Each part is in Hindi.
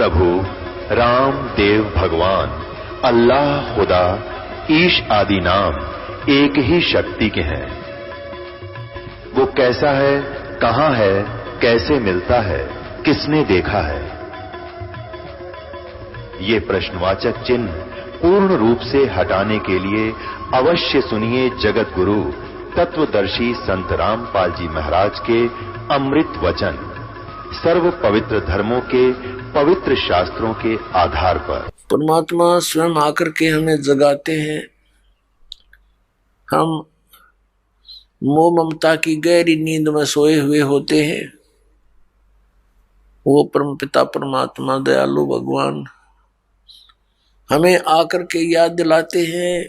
प्रभु राम देव भगवान अल्लाह खुदा ईश आदि नाम एक ही शक्ति के हैं। वो कैसा है, कहां है, कैसे मिलता है, किसने देखा है? ये प्रश्नवाचक चिन्ह पूर्ण रूप से हटाने के लिए अवश्य सुनिए जगत गुरु तत्वदर्शी संत रामपाल जी महाराज के अमृत वचन, सर्व पवित्र धर्मों के पवित्र शास्त्रों के आधार पर। परमात्मा स्वयं आकर के हमें जगाते हैं। हम मोह ममता की गहरी नींद में सोए हुए होते हैं। वो परम पिता परमात्मा दयालु भगवान हमें आकर के याद दिलाते हैं,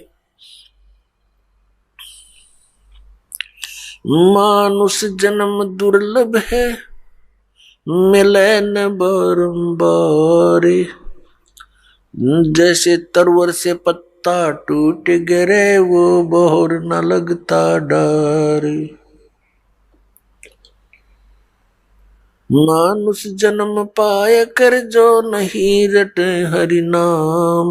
मानुष जन्म दुर्लभ है, मिले न बारंबार। जैसे तरवर से पत्ता टूट गिरे, वो बोर न लगता डार। मानुष जन्म पाए कर जो नहीं रटे हरि नाम।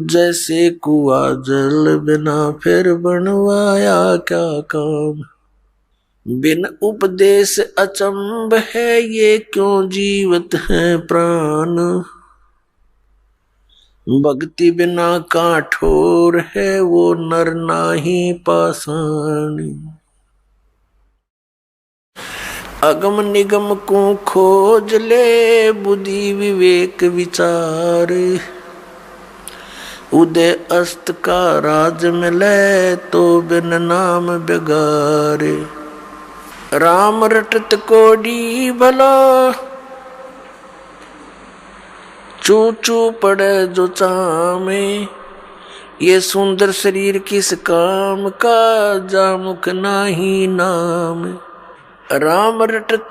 जैसे कुआ जल बिना फिर बनवाया क्या काम। बिन उपदेश अचंभ है, ये क्यों जीवत है प्राण। भक्ति बिना काठोर है, वो नर नाही पाषाण। अगम निगम को खोज ले, बुद्धि विवेक विचार। उदय अस्त का राज मिले, तो बिन नाम बेगारे। राम रटत कोडी भला, चू चू पड़े जो चामे। ये सुंदर शरीर किस काम का, जामुख नाही नाम। राम रटत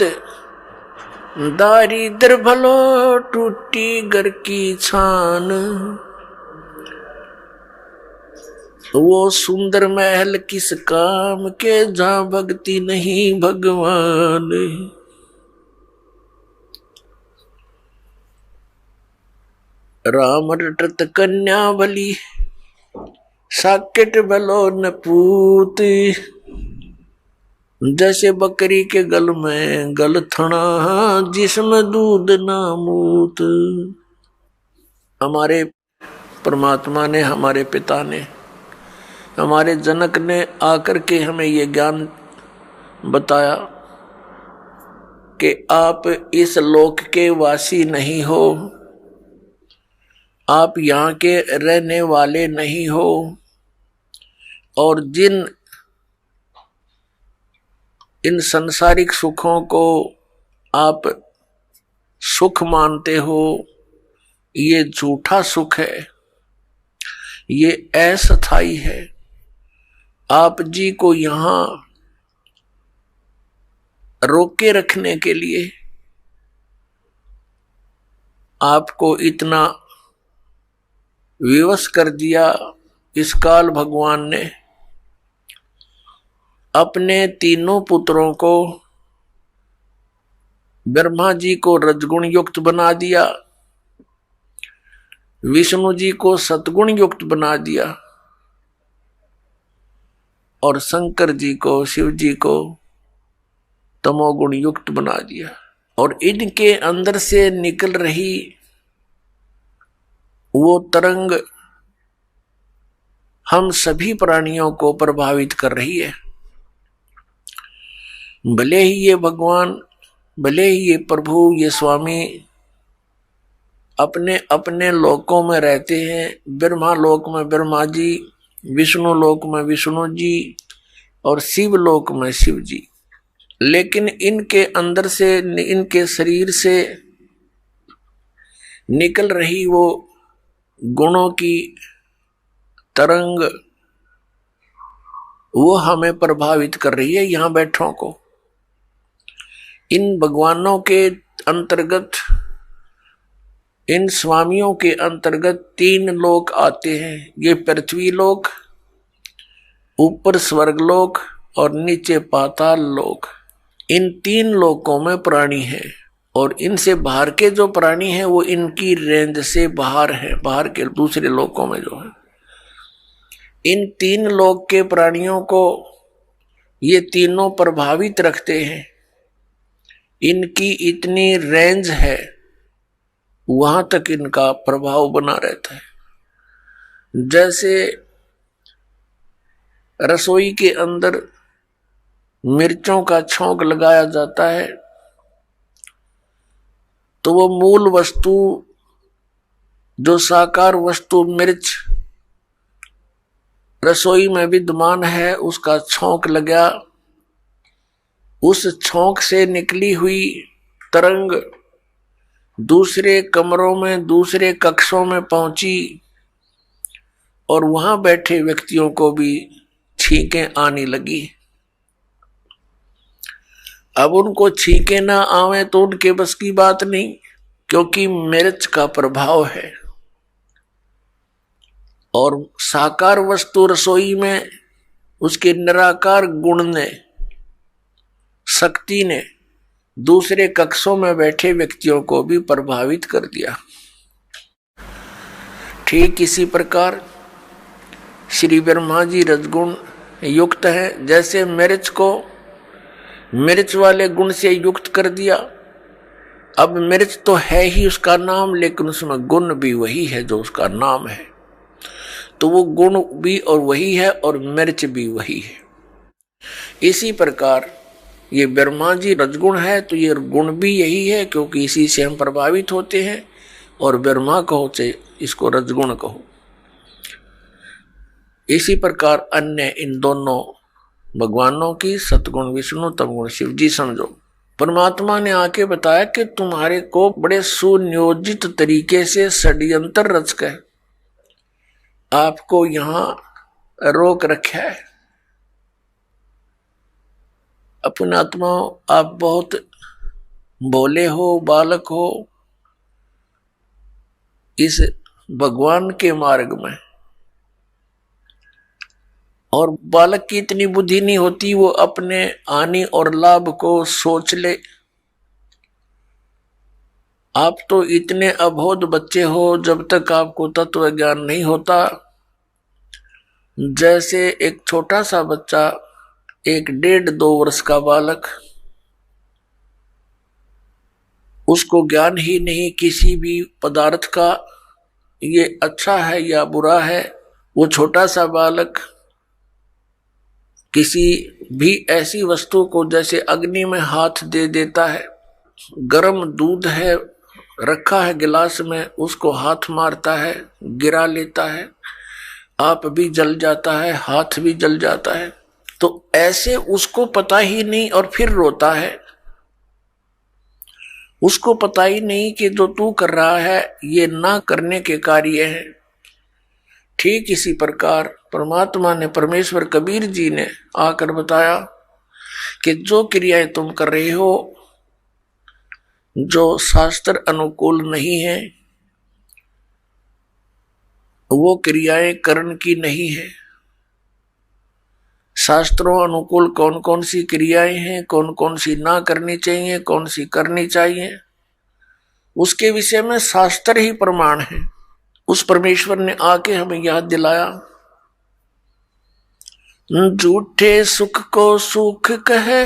दारिद्र भलो, टूटी घर की छान। वो सुंदर महल किस काम के, जहां भक्ति नहीं भगवान। राम रटत कन्या बली, साकेट भलो न पूत। जैसे बकरी के गल में गल थना, जिसमें दूध ना मूत। हमारे परमात्मा ने, हमारे पिता ने, हमारे जनक ने आकर के हमें ये ज्ञान बताया कि आप इस लोक के वासी नहीं हो, आप यहाँ के रहने वाले नहीं हो। और जिन इन संसारिक सुखों को आप सुख मानते हो, ये झूठा सुख है, ये अस्थायी है। आप जी को यहाँ रोके रखने के लिए आपको इतना विवश कर दिया इस काल भगवान ने। अपने तीनों पुत्रों को, ब्रह्मा जी को रजगुण युक्त बना दिया, विष्णु जी को सतगुण युक्त बना दिया, और शंकर जी को, शिव जी को तमोगुण युक्त बना दिया। और इनके अंदर से निकल रही वो तरंग हम सभी प्राणियों को प्रभावित कर रही है। भले ही ये भगवान, भले ही ये प्रभु, ये स्वामी अपने अपने लोकों में रहते हैं। ब्रह्मा लोक में ब्रह्मा जी, विष्णु लोक में विष्णु जी, और शिव लोक में शिव जी। लेकिन इनके अंदर से, इनके शरीर से निकल रही वो गुणों की तरंग, वो हमें प्रभावित कर रही है, यहाँ बैठों को। इन भगवानों के अंतर्गत, इन स्वामियों के अंतर्गत तीन लोक आते हैं। ये पृथ्वी लोक, ऊपर स्वर्ग लोक और नीचे पाताल लोक। इन तीन लोकों में प्राणी है। और इनसे बाहर के जो प्राणी हैं वो इनकी रेंज से बाहर है, बाहर के दूसरे लोकों में जो है। इन 3 लोक के प्राणियों को ये तीनों प्रभावित रखते हैं, इनकी इतनी रेंज है, वहां तक इनका प्रभाव बना रहता है। जैसे रसोई के अंदर मिर्चों का छौंक लगाया जाता है तो वो मूल वस्तु जो साकार वस्तु मिर्च रसोई में विद्यमान है उसका छौंक लगा, उस छौंक से निकली हुई तरंग दूसरे कमरों में दूसरे कक्षों में पहुंची और वहां बैठे व्यक्तियों को भी छींकें आने लगी। अब उनको छींके ना आवे तो उनके बस की बात नहीं, क्योंकि मिर्च का प्रभाव है। और साकार वस्तु रसोई में उसके निराकार गुण ने, शक्ति ने दूसरे कक्षों में बैठे व्यक्तियों को भी प्रभावित कर दिया। ठीक इसी प्रकार श्री ब्रह्मा जी रजगुण युक्त है। जैसे मिर्च को मिर्च वाले गुण से युक्त कर दिया, अब मिर्च तो है ही उसका नाम, लेकिन उसमें गुण भी वही है जो उसका नाम है, तो वो गुण भी और वही है और मिर्च भी वही है। इसी प्रकार ये ब्रह्मा जी रजगुण है तो ये गुण भी यही है, क्योंकि इसी से हम प्रभावित होते हैं। और ब्रह्मा कहो चाहे इसको रजगुण कहो। इसी प्रकार अन्य इन दोनों भगवानों की सतगुण विष्णु तमगुण शिव जी समझो। परमात्मा ने आके बताया कि तुम्हारे को बड़े सुनियोजित तरीके से षड्यंत्र रच कर आपको यहां रोक रखा है। अपने आत्मा आप बहुत भोले हो, बालक हो, इस भगवान के मार्ग में, और बालक की इतनी बुद्धि नहीं होती वो अपने हानि और लाभ को सोच ले। आप तो इतने अबोध बच्चे हो जब तक आपको तत्व ज्ञान नहीं होता। जैसे एक छोटा सा बच्चा, 1-1.5-2 वर्ष का बालक, उसको ज्ञान ही नहीं किसी भी पदार्थ का, ये अच्छा है या बुरा है। वो छोटा सा बालक किसी भी ऐसी वस्तु को, जैसे अग्नि में हाथ दे देता है, गर्म दूध है रखा है गिलास में, उसको हाथ मारता है, गिरा लेता है, आप भी जल जाता है, हाथ भी जल जाता है। तो ऐसे उसको पता ही नहीं और फिर रोता है। उसको पता ही नहीं कि जो तू कर रहा है ये ना करने के कार्य है। ठीक इसी प्रकार परमात्मा ने, परमेश्वर कबीर जी ने आकर बताया कि जो क्रियाएं तुम कर रहे हो जो शास्त्र अनुकूल नहीं है, वो क्रियाएं कर्ण की नहीं है। शास्त्रों अनुकूल कौन कौन सी क्रियाएं हैं, कौन कौन सी ना करनी चाहिए, कौन सी करनी चाहिए, उसके विषय में शास्त्र ही प्रमाण है। उस परमेश्वर ने आके हमें याद दिलाया, झूठे सुख को सुख कहे,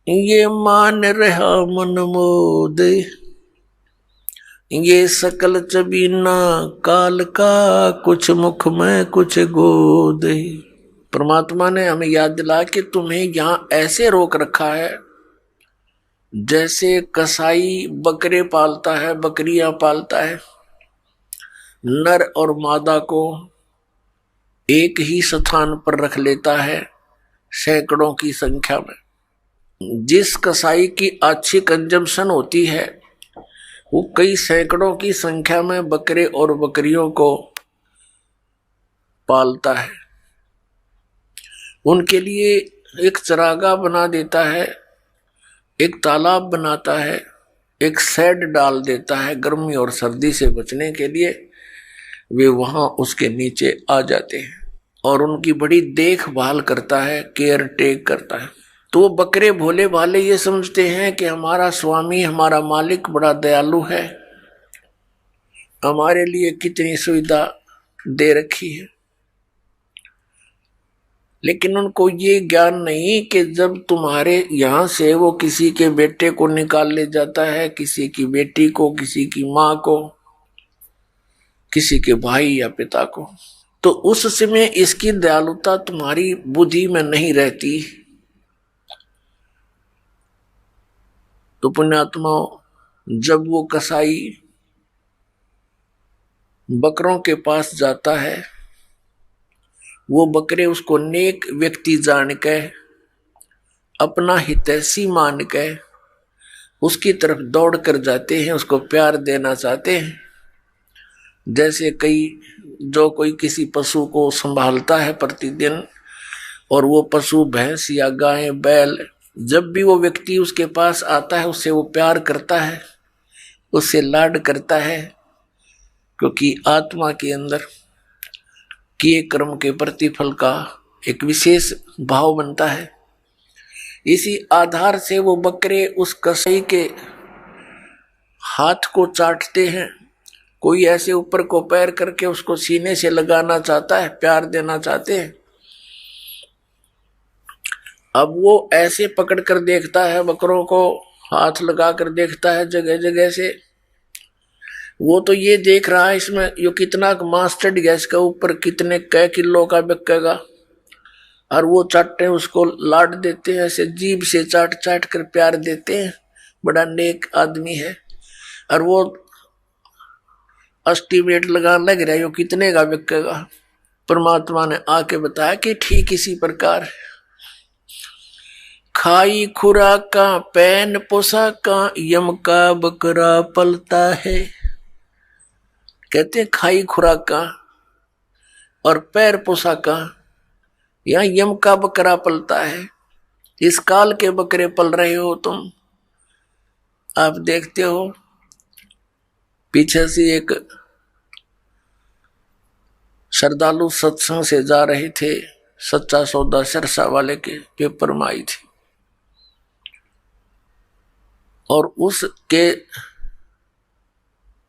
ये मान रहा मन मोद, ये सकल चबीना काल का, कुछ मुख में कुछ गोद। परमात्मा ने हमें याद दिलाया कि तुम्हें यहां ऐसे रोक रखा है जैसे कसाई बकरे पालता है, बकरियां पालता है, नर और मादा को एक ही स्थान पर रख लेता है सैकड़ों की संख्या में। जिस कसाई की अच्छी कंजम्पशन होती है वो कई सैकड़ों की संख्या में बकरे और बकरियों को पालता है। उनके लिए एक चरागाह बना देता है, एक तालाब बनाता है, एक शेड डाल देता है। गर्मी और सर्दी से बचने के लिए वे वहां उसके नीचे आ जाते हैं और उनकी बड़ी देखभाल करता है, केयर टेक करता है। तो बकरे भोले भाले ये समझते हैं कि हमारा स्वामी, हमारा मालिक बड़ा दयालु है, हमारे लिए कितनी सुविधा दे रखी है। लेकिन उनको ये ज्ञान नहीं कि जब तुम्हारे यहां से वो किसी के बेटे को निकाल ले जाता है, किसी की बेटी को, किसी की मां को, किसी के भाई या पिता को, तो उस समय इसकी दयालुता तुम्हारी बुद्धि में नहीं रहती। तो पुण्यात्माओं, जब वो कसाई बकरों के पास जाता है, वो बकरे उसको नेक व्यक्ति जान के, अपना हितैषी मान के उसकी तरफ दौड़ कर जाते हैं, उसको प्यार देना चाहते हैं। जैसे कोई किसी पशु को संभालता है प्रतिदिन, और वो पशु भैंस या गाय बैल, जब भी वो व्यक्ति उसके पास आता है उससे वो प्यार करता है, उससे लाड करता है, क्योंकि आत्मा के अंदर किए कर्म के प्रतिफल का एक विशेष भाव बनता है। इसी आधार से वो बकरे उस कसाई के हाथ को चाटते हैं। कोई ऐसे ऊपर को पैर करके उसको सीने से लगाना चाहता है, प्यार देना चाहते हैं। अब वो ऐसे पकड़ कर देखता है, बकरों को हाथ लगा कर देखता है जगह जगह से। वो तो ये देख रहा है इसमें यो कितना मांस चढ़ गया, इसका ऊपर कितने कै किलो का बिकेगा, और वो चाटते हैं, उसको लाड देते हैं, ऐसे जीभ से चाट चाट कर प्यार देते हैं, बड़ा नेक आदमी है। और वो एस्टीमेट लगाने लग रहा है यो कितने का बिकेगा। परमात्मा ने आके बताया कि ठीक इसी प्रकार खाई खुराका पैन पोशाका यम का बकरा पलता है। कहते हैं खाई खुराका और पैर पोशाका, यहाँ यम का बकरा पलता है। इस काल के बकरे पल रहे हो तुम। आप देखते हो पीछे से एक श्रद्धालु सत्संग से जा रहे थे, सच्चा सौदा सरसा वाले के पेपर में आई थी, और उसके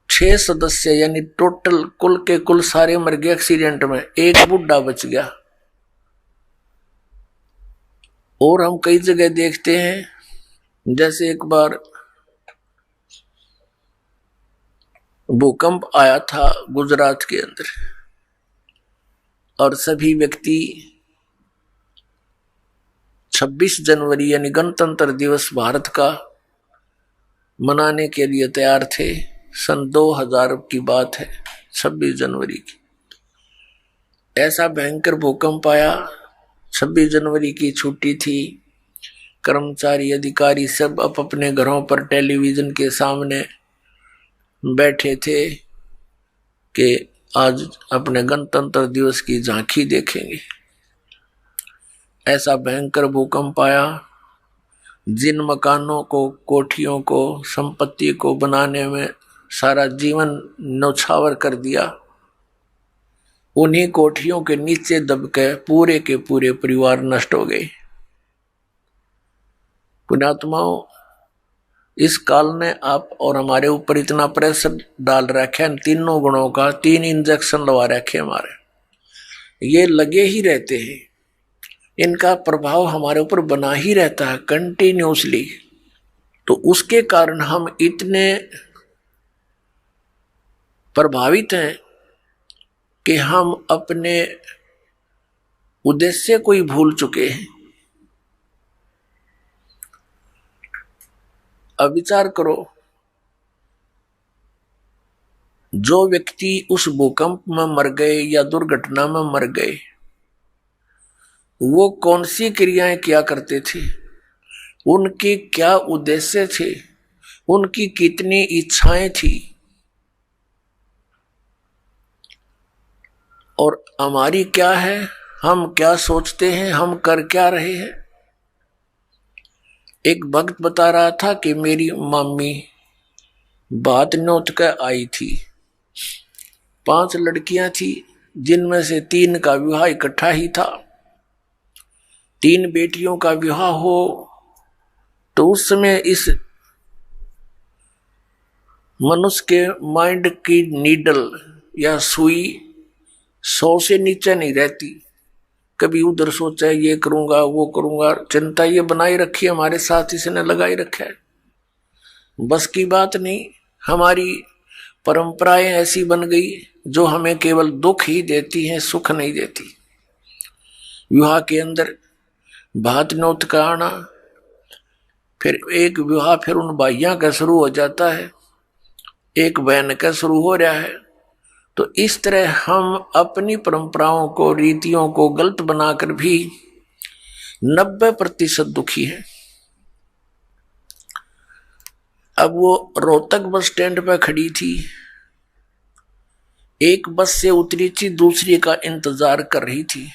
6 सदस्य यानी टोटल कुल के कुल सारे मर गए एक्सीडेंट में, एक बुढ़ा बच गया। और हम कई जगह देखते हैं, जैसे एक बार भूकंप आया था गुजरात के अंदर, और सभी व्यक्ति 26 जनवरी यानी गणतंत्र दिवस भारत का मनाने के लिए तैयार थे। सन 2000 की बात है, 26 जनवरी की। ऐसा भयंकर भूकंप आया, 26 जनवरी की छुट्टी थी, कर्मचारी अधिकारी सब अपने घरों पर टेलीविजन के सामने बैठे थे कि आज अपने गणतंत्र दिवस की झांकी देखेंगे। ऐसा भयंकर भूकंप आया, जिन मकानों को, कोठियों को, संपत्ति को बनाने में सारा जीवन न्यौछावर कर दिया, उन्हीं कोठियों के नीचे दब के पूरे के पूरे परिवार नष्ट हो गए। पुण्यात्माओं, इस काल ने आप और हमारे ऊपर इतना प्रेशर डाल रखा है, तीनों गुणों का 3 इंजेक्शन लगा रखे हमारे, ये लगे ही रहते हैं, इनका प्रभाव हमारे ऊपर बना ही रहता है कंटिन्यूसली। तो उसके कारण हम इतने प्रभावित हैं कि हम अपने उद्देश्य को ही भूल चुके हैं। अब विचार करो, जो व्यक्ति उस भूकंप में मर गए या दुर्घटना में मर गए, वो कौन सी क्रियाएं किया करते थे, उनके क्या उद्देश्य थे, उनकी कितनी इच्छाएं थी, और हमारी क्या है, हम क्या सोचते हैं, हम कर क्या रहे हैं। एक भक्त बता रहा था कि मेरी मम्मी बात नोत कर आई थी, 5 लड़कियां थी, जिनमें से 3 का विवाह इकट्ठा ही था। 3 बेटियों का विवाह हो तो उस समय इस मनुष्य के माइंड की नीडल या सुई 100 से नीचे नहीं रहती। कभी उधर सोचा है ये करूंगा वो करूंगा, चिंता ये बनाई रखी है हमारे साथ, इसने लगाई रखा है। बस की बात नहीं, हमारी परंपराएं ऐसी बन गई जो हमें केवल दुख ही देती हैं, सुख नहीं देती। विवाह के अंदर भात नौत का आना, फिर एक विवाह फिर उन भाइयों का शुरू हो जाता है, एक बहन का शुरू हो रहा है। तो इस तरह हम अपनी परंपराओं को, रीतियों को गलत बनाकर भी 90% दुखी हैं। अब वो रोहतक बस स्टैंड पर खड़ी थी, एक बस से उतरी थी, दूसरी का इंतजार कर रही थी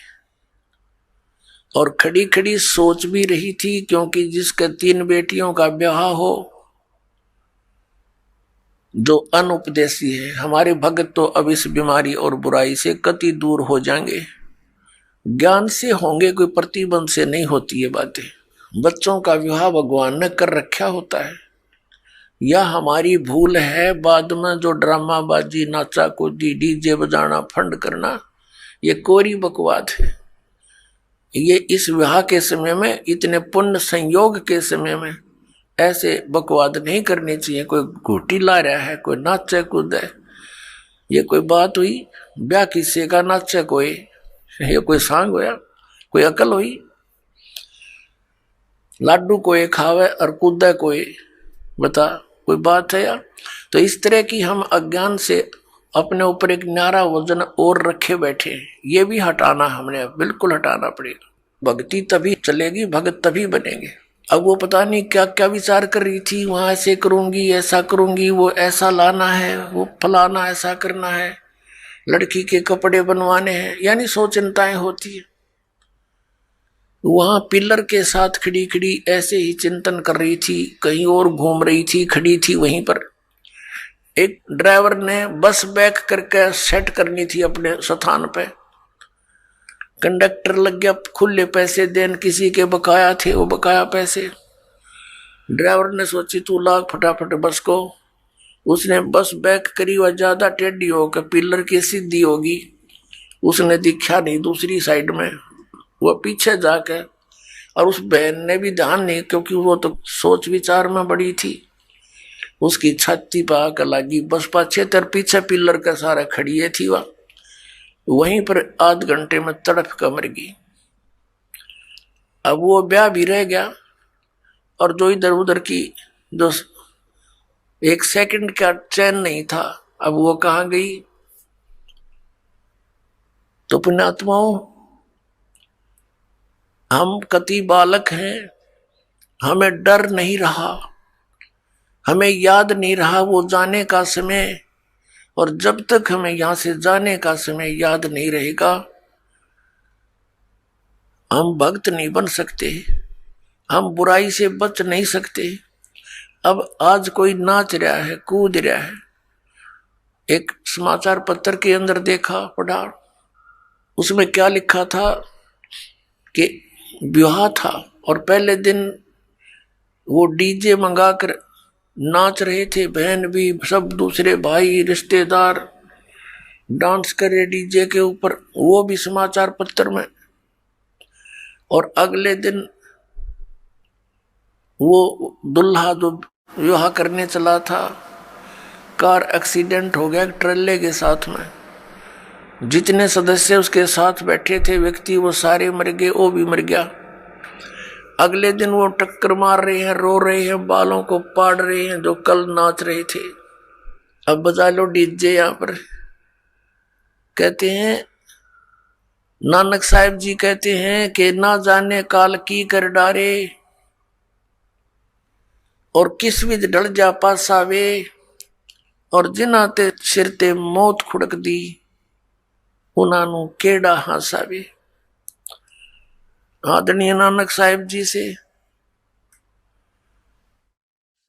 और खड़ी खड़ी सोच भी रही थी, क्योंकि जिसके 3 बेटियों का ब्याह हो, जो अनुपदेशी है, हमारे भगत तो अब इस बीमारी और बुराई से कति दूर हो जाएंगे। ज्ञान से होंगे, कोई प्रतिबंध से नहीं होती ये बातें। बच्चों का विवाह भगवान ने कर रखा होता है, या हमारी भूल है बाद में जो ड्रामा बाजी, नाचा कूदी, डीजे बजाना, फंड करना, ये कोरी बकवाद है। ये इस विवाह के समय में, इतने पुण्य संयोग के समय में ऐसे बकवाद नहीं करनी चाहिए। कोई घूटी ला रहा है, कोई नाचे कूदे, ये कोई बात हुई? ब्याह किसी का नाचे कोई, ये कोई सांग होया? कोई अकल हुई? लाडू कोई खावे और कूदे कोई, बता कोई बात है यार? तो इस तरह की हम अज्ञान से अपने ऊपर एक न्यारा वजन और रखे बैठे हैं, ये भी हटाना, हमने बिल्कुल हटाना पड़ेगा। भक्ति तभी चलेगी, भगत तभी बनेंगे। अब वो पता नहीं क्या क्या विचार कर रही थी, वहां ऐसे करूंगी, ऐसा करूंगी, वो ऐसा लाना है, वो फलाना ऐसा करना है, लड़की के कपड़े बनवाने हैं, यानी 100 चिंताएं होती है। वहां पिलर के साथ खड़ी खड़ी ऐसे ही चिंतन कर रही थी, कहीं और घूम रही थी, खड़ी थी वहीं पर। एक ड्राइवर ने बस बैक करके सेट करनी थी अपने स्थान पे, कंडक्टर लग गया खुले पैसे देन, किसी के बकाया थे वो बकाया पैसे। ड्राइवर ने सोची तू लाग फटाफट बस को, उसने बस बैक करी, वह ज्यादा टेढ़ी होकर पिलर की सीधी होगी, उसने दिखा नहीं दूसरी साइड में, वह पीछे जाके, और उस बहन ने भी ध्यान नहीं, क्योंकि वो तो सोच विचार में बड़ी थी, उसकी छाती पर आकर लगी, बस पाछे तर पीछे पिलर का सारा खड़िए थी, वहीं पर आध घंटे में तड़प कर मर गई। अब वो ब्याह भी रह गया, और जो इधर उधर की जो 1 सेकंड का चैन नहीं था, अब वो कहाँ गई? तो पुण्यात्माओं, हम कति बालक हैं, हमें डर नहीं रहा, हमें याद नहीं रहा वो जाने का समय, और जब तक हमें यहां से जाने का समय याद नहीं रहेगा, हम भक्त नहीं बन सकते, हम बुराई से बच नहीं सकते। अब आज कोई नाच रहा है, कूद रहा है, एक समाचार पत्र के अंदर देखा, पढ़ा, उसमें क्या लिखा था कि विवाह था और पहले दिन वो डीजे मंगाकर नाच रहे थे, बहन भी, सब दूसरे भाई रिश्तेदार डांस कर रहे डीजे के ऊपर, वो भी समाचार पत्र में। और अगले दिन वो दुल्हा जो विवाह करने चला था, कार एक्सीडेंट हो गया ट्रेले के साथ में, जितने सदस्य उसके साथ बैठे थे व्यक्ति, वो सारे मर गए, वो भी मर गया। अगले दिन वो टक्कर मार रहे हैं, रो रहे हैं, बालों को पाड़ रहे हैं जो कल नाच रहे थे। अब बजा लो डीजे यहां पर। कहते हैं नानक साहिब जी कहते हैं कि ना जाने काल की कर डारे, और किस विध ढल जा पासावे, और जिन्हां ते सिर ते मौत खुड़क दी, उन्हां नू केड़ा हासावे। आदरणीय नानक साहिब जी से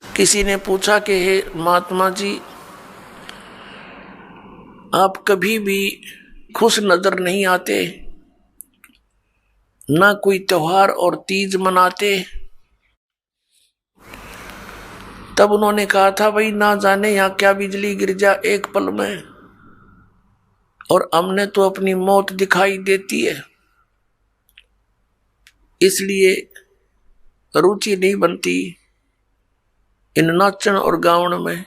किसी ने पूछा कि हे महात्मा जी, आप कभी भी खुश नजर नहीं आते, ना कोई त्योहार और तीज मनाते। तब उन्होंने कहा था भाई ना जाने यहां क्या बिजली गिर जा एक पल में, और हमने तो अपनी मौत दिखाई देती है, इसलिए रुचि नहीं बनती इन नाचन और गावन में,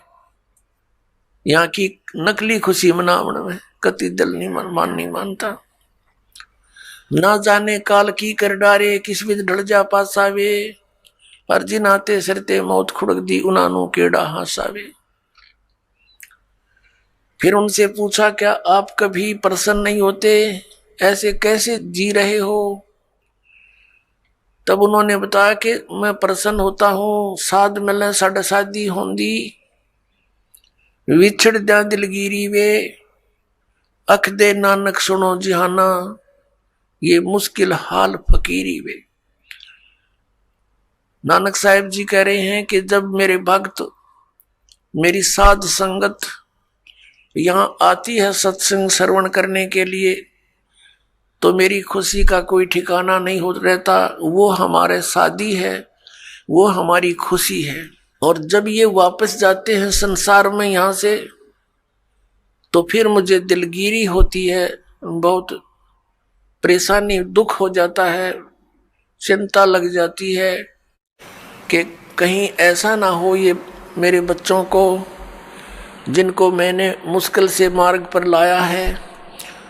यहाँ की नकली खुशी मनावन में कति दिल नहीं मानता। ना जाने काल की कर डारे किस विध ढल जा पासावे, पर जिन आते सरते मौत खुड़क दी उनानू केड़ा हासावे। फिर उनसे पूछा क्या आप कभी प्रसन्न नहीं होते, ऐसे कैसे जी रहे हो? तब उन्होंने बताया कि मैं प्रसन्न होता हूं, साध मिले साढ़े शादी होंदी, विछड़ द्या दिलगिरी वे, अख दे नानक सुनो जिहाना, ये मुश्किल हाल फकीरी वे। नानक साहिब जी कह रहे हैं कि जब मेरे भक्त, मेरी साध संगत यहां आती है सत्संग श्रवण करने के लिए, तो मेरी खुशी का कोई ठिकाना नहीं हो रहता। वो हमारे साथी है, वो हमारी खुशी है। और जब ये वापस जाते हैं संसार में यहां से, तो फिर मुझे दिलगिरी होती है, बहुत परेशानी दुख हो जाता है, चिंता लग जाती है कि कहीं ऐसा ना हो ये मेरे बच्चों को, जिनको मैंने मुश्किल से मार्ग पर लाया है,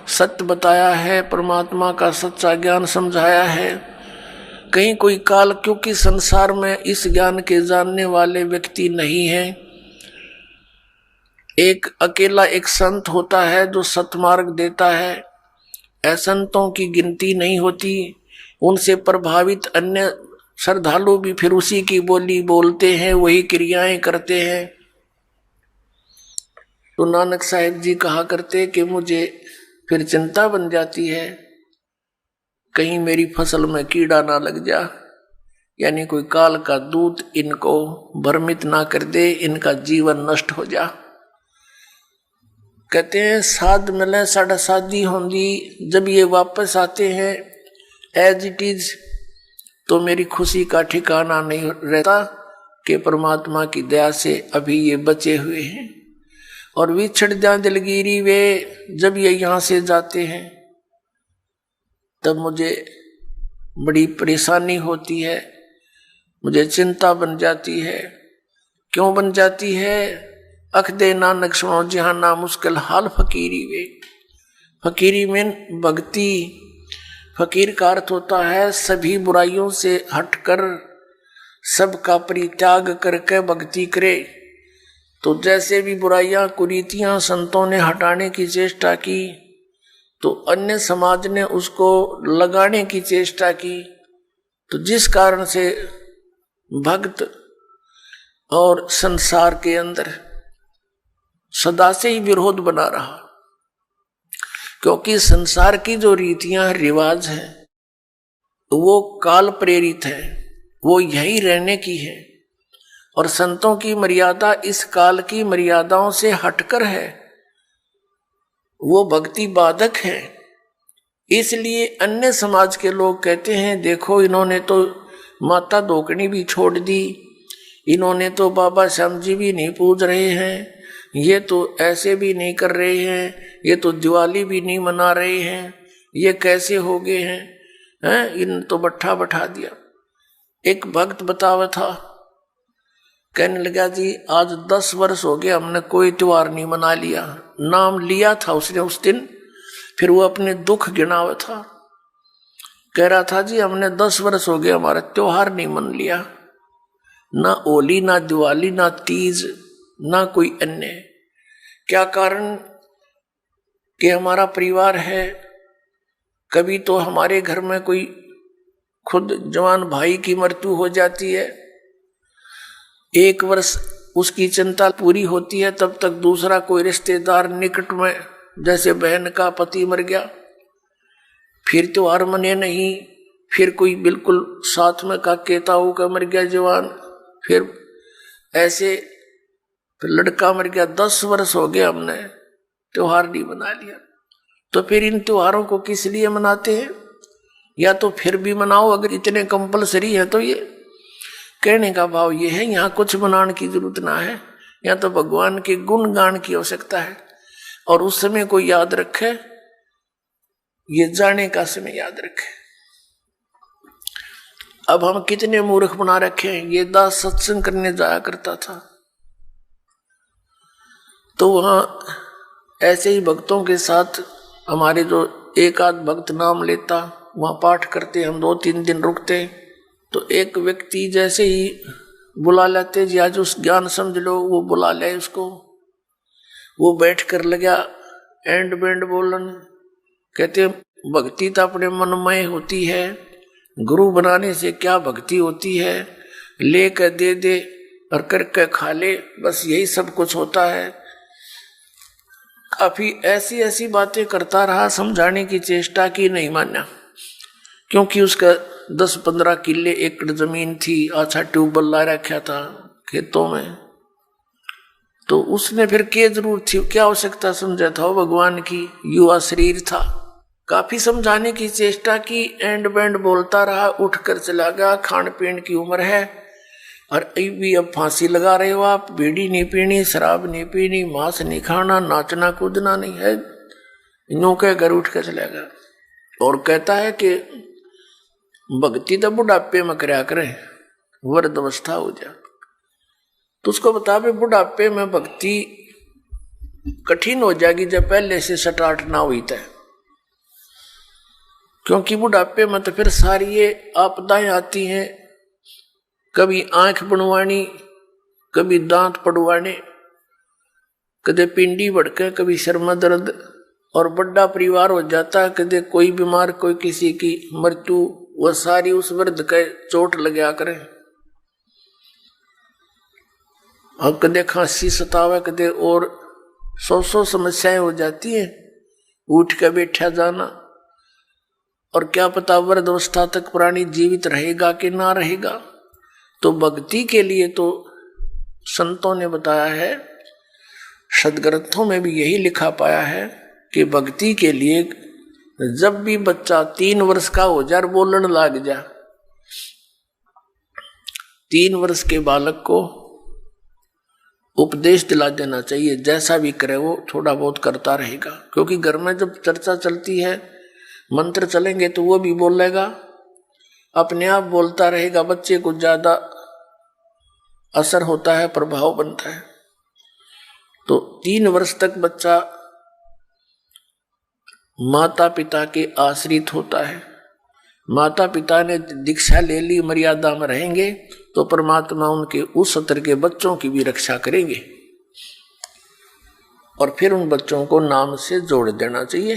सत्य बताया है, परमात्मा का सच्चा ज्ञान समझाया है, कहीं कोई काल, क्योंकि संसार में इस ज्ञान के जानने वाले व्यक्ति नहीं है। एक अकेला एक संत होता है जो सतमार्ग देता है, असंतों की गिनती नहीं होती। उनसे प्रभावित अन्य श्रद्धालु भी फिर उसी की बोली बोलते हैं, वही क्रियाएं करते हैं। तो नानक साहिब जी कहा करते कि मुझे फिर चिंता बन जाती है, कहीं मेरी फसल में कीड़ा ना लग जा, यानी कोई काल का दूत इनको भ्रमित ना कर दे, इनका जीवन नष्ट हो जा। कहते हैं साध मिले साढ़ा शादी होंगी, जब ये वापस आते हैं एज इट इज, तो मेरी खुशी का ठिकाना नहीं रहता कि परमात्मा की दया से अभी ये बचे हुए हैं। और विछड़ जा दिलगिरी वे, जब ये यहां से जाते हैं तब मुझे बड़ी परेशानी होती है, मुझे चिंता बन जाती है। क्यों बन जाती है? अख दे नानक सुनो जिहाना, मुश्किल हाल फकीरी वे। फकीरी में भक्ति, फकीर का अर्थ होता है सभी बुराइयों से हटकर सबका परित्याग करके भक्ति करे। तो जैसे भी बुराइयां कुरीतियां संतों ने हटाने की चेष्टा की, तो अन्य समाज ने उसको लगाने की चेष्टा की। तो जिस कारण से भक्त और संसार के अंदर सदा से ही विरोध बना रहा, क्योंकि संसार की जो रीतियां रिवाज हैं वो काल प्रेरित है, वो यही रहने की है। और संतों की मर्यादा इस काल की मर्यादाओं से हटकर है, वो भक्ति बाधक है। इसलिए अन्य समाज के लोग कहते हैं देखो इन्होंने तो माता धोकनी भी छोड़ दी, इन्होंने तो बाबा श्याम जी भी नहीं पूज रहे हैं, ये तो ऐसे भी नहीं कर रहे हैं, ये तो दिवाली भी नहीं मना रहे हैं, ये कैसे हो गए हैं, इन तो बट्ठा बैठा दिया। एक भक्त बतावा था, कहने लगा जी आज 10 वर्ष हो गए हमने कोई त्योहार नहीं मना लिया। नाम लिया था उसने उस दिन, फिर वो अपने दुख गिनावा था, कह रहा था जी हमने 10 वर्ष हो गए हमारा त्योहार नहीं मन लिया, ना होली ना दिवाली ना तीज ना कोई अन्य। क्या कारण? कि हमारा परिवार है, कभी तो हमारे घर में कोई खुद जवान भाई की मृत्यु हो जाती है, 1 वर्ष उसकी चिंता पूरी होती है, तब तक दूसरा कोई रिश्तेदार निकट में, जैसे बहन का पति मर गया, फिर त्योहार मने नहीं, फिर कोई बिल्कुल साथ में का केताऊ का मर गया जवान, फिर ऐसे फिर लड़का मर गया। 10 वर्ष हो गए हमने त्योहार नहीं मना लिया। तो फिर इन त्योहारों को किस लिए मनाते हैं? या तो फिर भी मनाओ, अगर इतने कंपलसरी है तो। ये कहने का भाव ये है, यहाँ कुछ बनाने की जरूरत ना है, यहाँ तो भगवान के गुण गान की आवश्यकता है। और उस समय को याद रखे, ये जाने का समय याद रखे। अब हम कितने मूर्ख बना रखे हैं। ये दास सत्संग करने जाया करता था, तो वहां ऐसे ही भक्तों के साथ हमारे जो एक आध भक्त नाम लेता, वहां पाठ करते, हम 2-3 दिन रुकते, तो एक व्यक्ति जैसे ही बुला लेते, जी आज उस ज्ञान समझ लो, वो बुला ले उसको, वो बैठ कर लगा एंड बैंड बोलन। कहते भक्ति तो अपने मनमय होती है, गुरु बनाने से क्या भक्ति होती है, ले कर दे दे और करके खा ले, बस यही सब कुछ होता है। काफी ऐसी ऐसी बातें करता रहा, समझाने की चेष्टा की, नहीं माना, क्योंकि उसका 10-15 किले एकड़ जमीन थी, अच्छा ट्यूबवेल ला रखा था खेतों में, तो उसने फिर क्या जरूरत थी, क्या आवश्यकता समझा था वो भगवान की। युवा शरीर था, काफी समझाने की चेष्टा की, एंड बैंड बोलता रहा, उठ कर चला गया। खान पीन की उम्र है और भी अब फांसी लगा रहे हो आप, बीड़ी नहीं पीनी, शराब नहीं पीनी, मांस नहीं खाना, नाचना कूदना नहीं है, यूं कह घर उठ कर चला गया। और कहता है कि भक्ति तो बुढ़ापे में करया करें, वृद्ध अवस्था हो जा। तो उसको बता भी बुढ़ापे में भक्ति कठिन हो जाएगी जब पहले से स्टार्ट ना हुई था, क्योंकि बुढ़ापे में तो फिर सारी ये आपदाएं आती हैं, कभी आंख बनवानी, कभी दांत पड़वाने, कदे पिंडी भड़के, कभी सिर में दर्द, और बड़ा परिवार हो जाता है, कदे कोई बीमार, कोई किसी की मृत्यु, वह सारी उस वृद्ध के चोट लगा करे। और कदे खांसी सतावे, कदे और 100 समस्याएं हो जाती हैं, उठ के बैठा जाना, और क्या पता वृद्ध अवस्था तक प्राणी जीवित रहेगा कि ना रहेगा। तो भक्ति के लिए तो संतों ने बताया है, सदग्रंथों में भी यही लिखा पाया है कि भक्ति के लिए जब भी बच्चा 3 वर्ष का हो जाए, बोलने लग जा, 3 वर्ष के बालक को उपदेश दिला देना चाहिए, जैसा भी करे वो थोड़ा बहुत करता रहेगा। क्योंकि घर में जब चर्चा चलती है, मंत्र चलेंगे तो वो भी बोलेगा, अपने आप बोलता रहेगा, बच्चे को ज्यादा असर होता है, प्रभाव बनता है। तो 3 वर्ष तक बच्चा माता पिता के आश्रित होता है। माता पिता ने दीक्षा ले ली, मर्यादा में रहेंगे, तो परमात्मा उनके उस स्तर के बच्चों की भी रक्षा करेंगे। और फिर उन बच्चों को नाम से जोड़ देना चाहिए।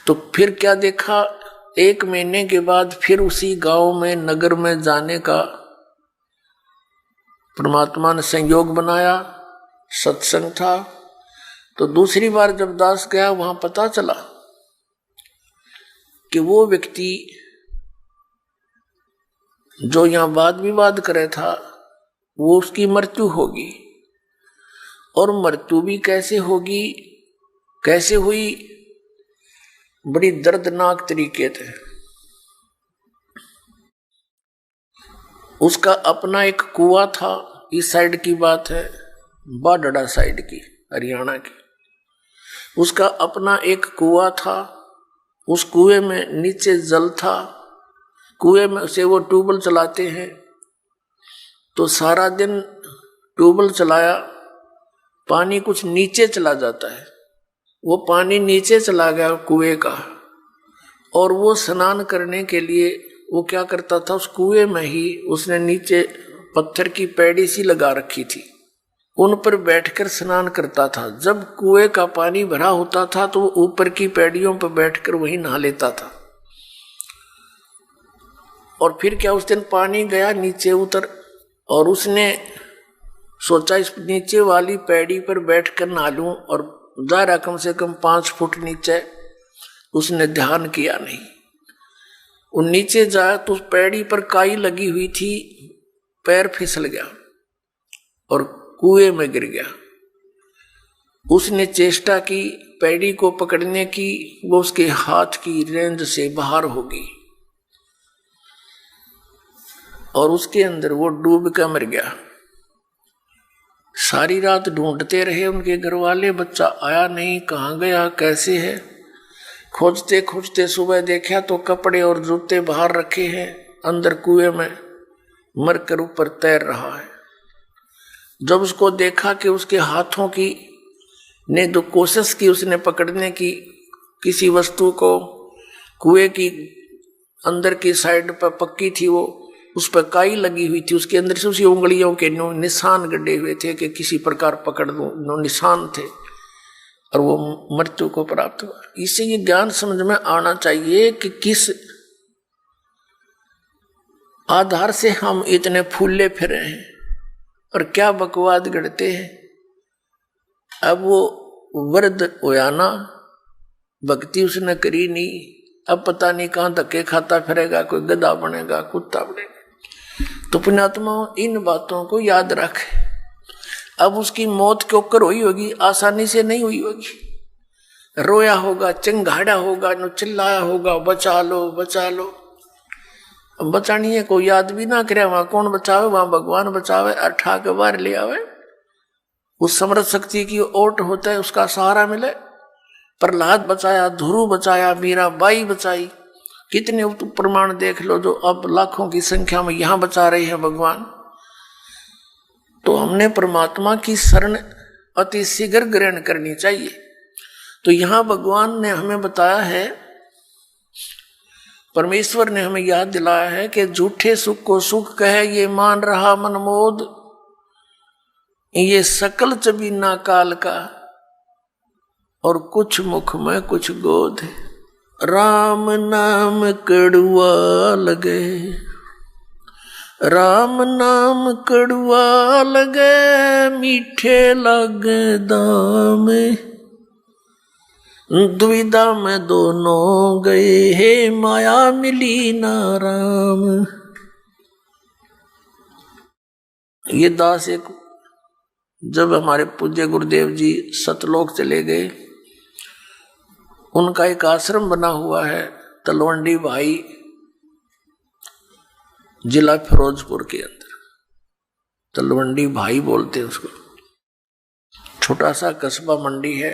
तो फिर क्या देखा, 1 महीने के बाद फिर उसी गांव में, नगर में जाने का परमात्मा ने संयोग बनाया, सत्संग था। तो दूसरी बार जब दास गया, वहां पता चला कि वो व्यक्ति जो यहां वाद विवाद करे था, वो उसकी मृत्यु होगी। और मृत्यु भी कैसे होगी, कैसे हुई, बड़ी दर्दनाक तरीके थे। उसका अपना एक कुआं था, इस साइड की बात है, बाडड़ा साइड की, हरियाणा की। उसका अपना एक कुआं था, उस कुएं में नीचे जल था, कुएं में से वो ट्यूबवेल चलाते हैं, तो सारा दिन ट्यूबवेल चलाया, पानी कुछ नीचे चला जाता है, वो पानी नीचे चला गया कुएं का। और वो स्नान करने के लिए वो क्या करता था, उस कुएं में ही उसने नीचे पत्थर की पैड़ी सी लगा रखी थी, उन पर बैठकर स्नान करता था। जब कुएं का पानी भरा होता था तो वो ऊपर की पैड़ियों पर बैठकर वहीं नहा लेता था। और फिर क्या, उस दिन पानी गया, नीचे उतर, और उसने सोचा इस नीचे वाली पैड़ी पर बैठकर नहा लूं, और दायरा कम से कम 5 फुट नीचे। उसने ध्यान किया नहीं, वो नीचे जाया तो उस पैड़ी पर काई लगी हुई थी, पैर फिसल गया और कुएं में गिर गया। उसने चेष्टा की पैड़ी को पकड़ने की, वो उसके हाथ की रेंज से बाहर होगी और उसके अंदर वो डूब कर मर गया। सारी रात ढूंढते रहे उनके घर वाले, बच्चा आया नहीं, कहाँ गया, कैसे है। खोजते खोजते सुबह देखा तो कपड़े और जूते बाहर रखे हैं, अंदर कुएं में मरकर ऊपर तैर रहा है। जब उसको देखा कि उसके हाथों की ने जो कोशिश की उसने पकड़ने की किसी वस्तु को, कुएं की अंदर की साइड पर पक्की थी वो, उस पर काई लगी हुई थी, उसके अंदर से उसी उंगलियों के निशान गड्ढे हुए थे कि किसी प्रकार पकड़ दो, निशान थे और वो मृत्यु को प्राप्त हुआ। इससे ये ज्ञान समझ में आना चाहिए कि किस आधार से हम इतने फूले फिरे हैं और क्या बकवाद गढ़ते हैं। अब वो वृद्ध होया ना, भक्ति उसने करी नहीं, अब पता नहीं कहां धक्के खाता फिरेगा, कोई गधा बनेगा, कुत्ता बनेगा। तो पुण्यात्मा इन बातों को याद रखे। अब उसकी मौत क्यों कर हुई होगी, आसानी से नहीं हुई होगी। रोया होगा, चिंगाड़ा होगा, चिल्लाया होगा, बचा लो बचा लो। बचानी है कोई याद भी ना करे, वहां कौन बचावे, वहां भगवान बचावे, अठा के बाहर ले आवे। उस समर्थ शक्ति की ओट होता है, उसका सहारा मिले। प्रहलाद बचाया, ध्रुव बचाया, मीराबाई बचाई, कितने प्रमाण देख लो जो अब लाखों की संख्या में यहां बचा रहे हैं भगवान। तो हमने परमात्मा की शरण अति शीघ्र ग्रहण करनी चाहिए। तो यहां भगवान ने हमें बताया है, परमेश्वर ने हमें याद दिलाया है कि झूठे सुख को सुख कहे ये मान रहा मनमोद, ये सकल चबीना काल का और कुछ मुख में कुछ गोद। राम नाम कड़ुआ लगे, राम नाम कड़ुआ लगे, मीठे लगे दाम, दुविधा में दोनों गए, हे माया मिली ना राम। ये दास एक, जब हमारे पूज्य गुरुदेव जी सतलोक चले गए, उनका एक आश्रम बना हुआ है तलवंडी भाई, जिला फिरोजपुर के अंदर। तलवंडी भाई बोलते हैं उसको। छोटा सा कस्बा मंडी है,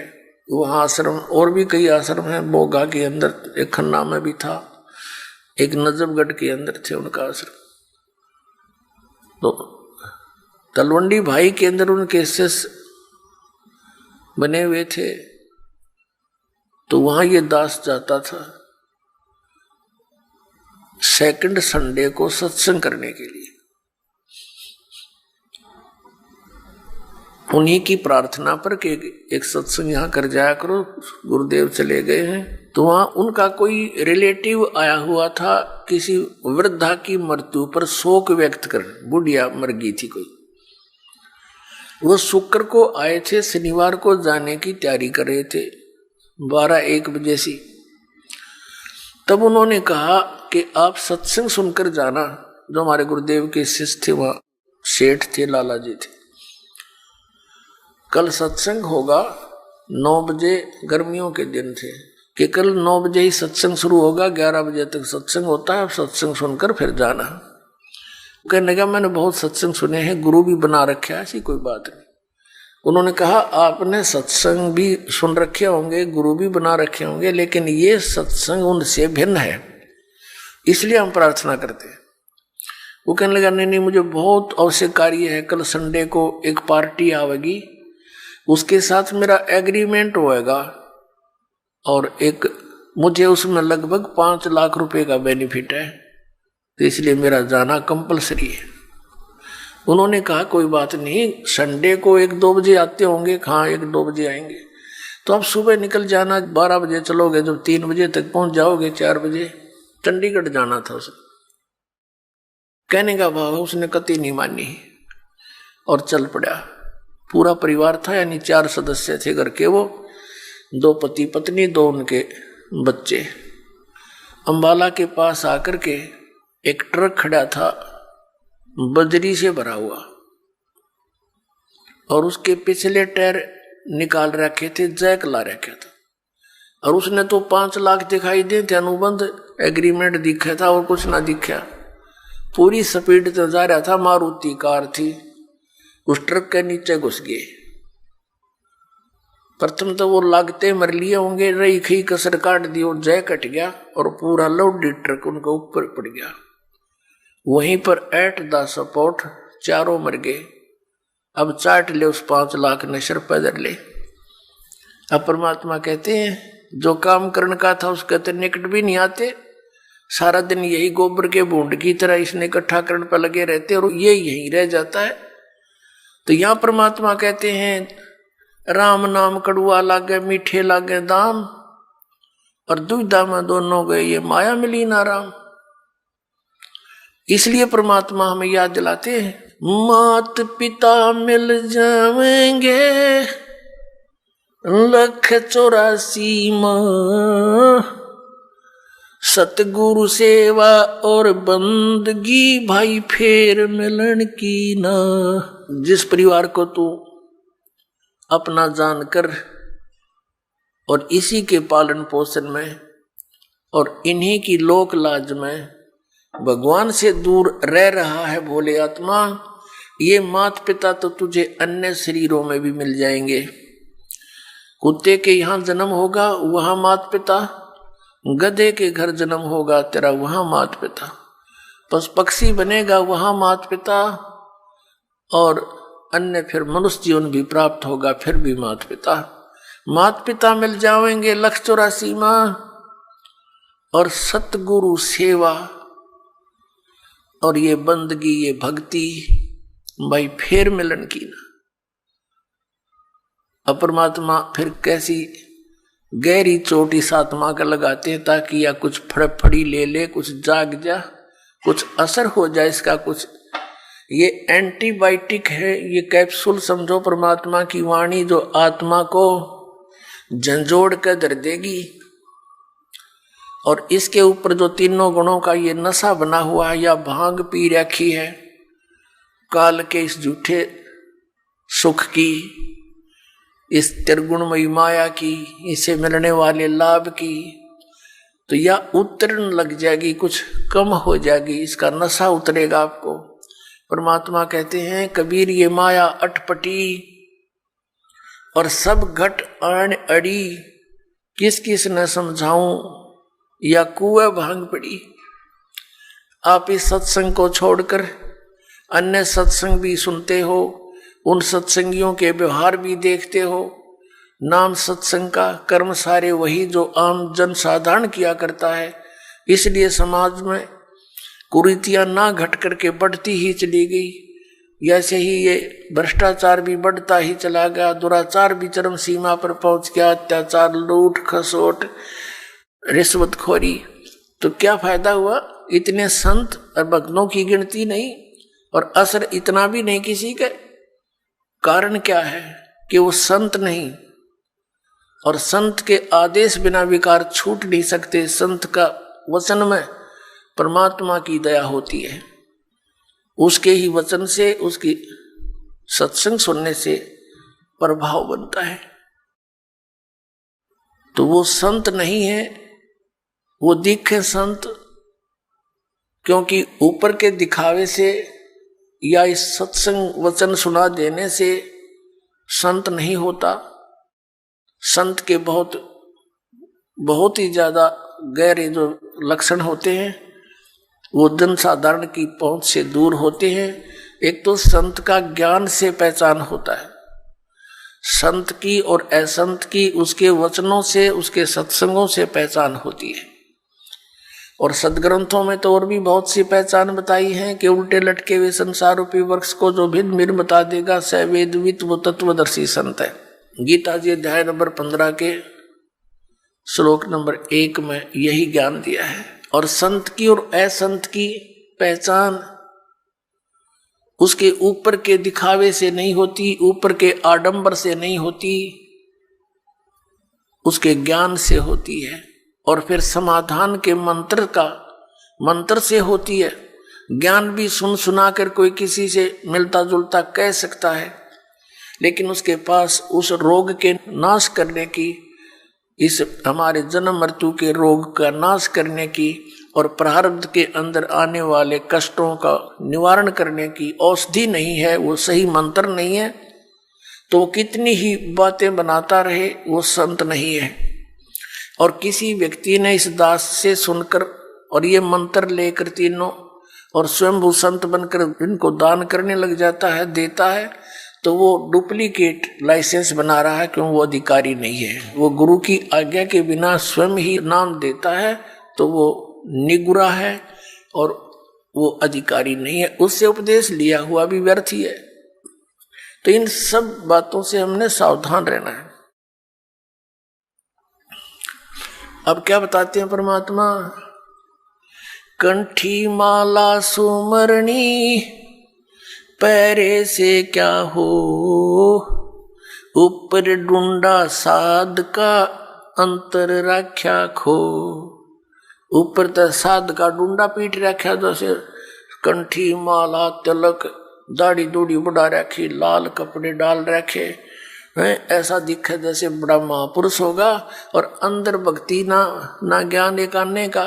वहाँ आश्रम और भी कई आश्रम हैं। बोगा के अंदर एक खन्ना में भी था, एक नजफगढ़ के अंदर थे उनका आश्रम। तो तलवंडी भाई के अंदर उनके शिष्य बने हुए थे। तो वहां ये दास जाता था सेकंड संडे को सत्संग करने के लिए। उन्हीं की प्रार्थना पर कि एक सत्संग यहां कर जाया करो, गुरुदेव चले गए हैं। तो वहां उनका कोई रिलेटिव आया हुआ था, किसी वृद्धा की मृत्यु पर शोक व्यक्त कर, बुढ़िया मर गई थी कोई। वो शुक्र को आए थे, शनिवार को जाने की तैयारी कर रहे थे 12-1 बजे सी। तब उन्होंने कहा कि आप सत्संग सुनकर जाना। जो हमारे गुरुदेव के शिष्य थे, वहां सेठ थे, लाला जी थे। कल सत्संग होगा 9 बजे, गर्मियों के दिन थे कि कल 9 बजे ही सत्संग शुरू होगा, 11 बजे तक सत्संग होता है, आप सत्संग सुनकर फिर जाना। कहने लगा मैंने बहुत सत्संग सुने हैं, गुरु भी बना रखे है, ऐसी कोई बात नहीं। उन्होंने कहा आपने सत्संग भी सुन रखे होंगे, गुरु भी बना रखे होंगे, लेकिन ये सत्संग उनसे भिन्न है, इसलिए हम प्रार्थना करते हैं। वो कहने लगा नहीं, मुझे बहुत आवश्यक कार्य है, कल संडे को एक पार्टी आवेगी, उसके साथ मेरा एग्रीमेंट होएगा और एक मुझे उसमें लगभग 5 लाख रुपए का बेनिफिट है, तो इसलिए मेरा जाना कंपलसरी है। उन्होंने कहा कोई बात नहीं, संडे को 1-2 बजे आते होंगे। हाँ 1-2 बजे आएंगे, तो आप सुबह निकल जाना, 12 बजे चलोगे, जब 3 बजे तक पहुंच जाओगे, 4 बजे चंडीगढ़ जाना था उसे। कहने का भाव उसने कतई नहीं मानी और चल पड़ा। पूरा परिवार था, यानी 4 सदस्य थे घर के, वो 2 पति पत्नी, 2 उनके बच्चे। अंबाला के पास आकर के एक ट्रक खड़ा था बजरी से भरा हुआ और उसके पिछले टायर निकाल रखे थे, जैक ला रखे था, और उसने तो 5 लाख दिखाई दे थे, अनुबंध एग्रीमेंट दिखा था और कुछ ना दिखा। पूरी स्पीड तो जा रहा था, मारुति कार थी, उस ट्रक के नीचे घुस गए। प्रथम तो वो लागते मर लिए होंगे, रही खी कसर काट दी और जय कट गया और पूरा लोडी ट्रक उनके ऊपर पड़ गया। वहीं पर एट द सपोर्ट चारों मर गए। अब चाट ले उस 5 लाख ने सिर पैदल ले। अब परमात्मा कहते हैं जो काम करने का था उसके तो निकट भी नहीं आते, सारा दिन यही गोबर के बूंद की तरह इसने इकट्ठा करने पर लगे रहते और ये यहीं रह जाता है। तो यहां परमात्मा कहते हैं राम नाम कड़ुआ लागे मीठे लागे दाम, और दुविधा में दोनों गए ये माया मिली ना राम। इसलिए परमात्मा हमें याद दिलाते हैं मात पिता मिल जाएंगे 184 माँ, सतगुरु सेवा और बंदगी भाई फेर मिलन की ना। जिस परिवार को तू अपना जानकर और इसी के पालन पोषण में और इन्हीं की लोक लाज में भगवान से दूर रह रहा है भोले आत्मा, ये माता पिता तो तुझे अन्य शरीरों में भी मिल जाएंगे। कुत्ते के यहाँ जन्म होगा वहां माता पिता, गधे के घर जन्म होगा तेरा वहां माता पिता, पशु पक्षी बनेगा वहां माता पिता, और अन्य फिर मनुष्य जीवन भी प्राप्त होगा फिर भी माता पिता। माता पिता मिल जाएंगे 184 माँ, और सतगुरु सेवा और ये बंदगी ये भक्ति भाई फेर मिलन की ना। अपरमात्मा फिर कैसी गहरी चोट इस आत्मा का लगाते हैं ताकि या कुछ फड़फड़ी ले ले, कुछ जाग जा, कुछ असर हो जाए इसका कुछ। ये एंटीबायोटिक है, ये कैप्सूल समझो परमात्मा की वाणी जो आत्मा को झंझोड़ कर धर देगी। और इसके ऊपर जो तीनों गुणों का ये नशा बना हुआ है या भांग पी रखी है काल के इस झूठे सुख की, इस त्रिगुणमयी माया की, इसे मिलने वाले लाभ की, तो या उतरने लग जाएगी, कुछ कम हो जाएगी, इसका नशा उतरेगा आपको। परमात्मा कहते हैं कबीर ये माया अटपटी और सब घट आन अड़ी, किस किस न समझाऊं या कुएं भांग पड़ी। आप इस सत्संग को छोड़कर अन्य सत्संग भी सुनते हो, उन सत्संगियों के व्यवहार भी देखते हो। नाम सत्संग का कर्म सारे वही जो आम जन साधारण किया करता है, इसलिए समाज में कुरीतियां ना घट करके बढ़ती ही चली गई। ऐसे ही ये भ्रष्टाचार भी बढ़ता ही चला गया, दुराचार भी चरम सीमा पर पहुंच गया, अत्याचार, लूट खसोट, रिश्वतखोरी। तो क्या फायदा हुआ? इतने संत और भक्तों की गिनती नहीं और असर इतना भी नहीं किसी के। कारण क्या है कि वो संत नहीं, और संत के आदेश बिना विकार छूट नहीं सकते। संत का वचन में परमात्मा की दया होती है, उसके ही वचन से, उसकी सत्संग सुनने से प्रभाव बनता है। तो वो संत नहीं है, वो दिखे संत, क्योंकि ऊपर के दिखावे से या इस सत्संग वचन सुना देने से संत नहीं होता। संत के बहुत ही ज्यादा गहरे जो लक्षण होते हैं वो जन साधारण की पहुंच से दूर होते हैं। एक तो संत का ज्ञान से पहचान होता है, संत की और असंत की उसके वचनों से, उसके सत्संगों से पहचान होती है। और सदग्रंथों में तो और भी बहुत सी पहचान बताई है कि उल्टे लटके हुए संसार रूपी वृक्ष को जो भिन्न भिन्न बता देगा स वेदवित वो तत्वदर्शी संत है। गीता जी अध्याय नंबर 15 के श्लोक नंबर 1 में यही ज्ञान दिया है। और संत की और असंत की पहचान उसके ऊपर के दिखावे से नहीं होती, ऊपर के आडंबर से नहीं होती, उसके ज्ञान से होती है। और फिर समाधान के मंत्र से होती है। ज्ञान भी सुना कर कोई किसी से मिलता जुलता कह सकता है, लेकिन उसके पास उस रोग के नाश करने की, इस हमारे जन्म मृत्यु के रोग का नाश करने की और प्रारब्ध के अंदर आने वाले कष्टों का निवारण करने की औषधि नहीं है, वो सही मंत्र नहीं है, तो कितनी ही बातें बनाता रहे वो संत नहीं है। और किसी व्यक्ति ने इस दास से सुनकर और ये मंत्र लेकर तीनों और स्वयंभू संत बनकर इनको दान करने लग जाता है, देता है, तो वो डुप्लीकेट लाइसेंस बना रहा है, क्यों वो अधिकारी नहीं है। वो गुरु की आज्ञा के बिना स्वयं ही नाम देता है तो वो निगुरा है और वो अधिकारी नहीं है, उससे उपदेश लिया हुआ भी व्यर्थ ही है। तो इन सब बातों से हमने सावधान रहना है। अब क्या बताते हैं परमात्मा, कंठी माला सुमरणी पैरे से क्या हो, ऊपर डूंडा साध का अंतर राख्या खो। ऊपर तो साध का डूंडा पीट रखा, जैसे कंठी माला तिलक दाढ़ी दूढ़ी बढ़ा रखी, लाल कपड़े डाल रखे हैं, ऐसा दिखे जैसे बड़ा महापुरुष होगा, और अंदर भक्ति ना ज्ञान एक आने का।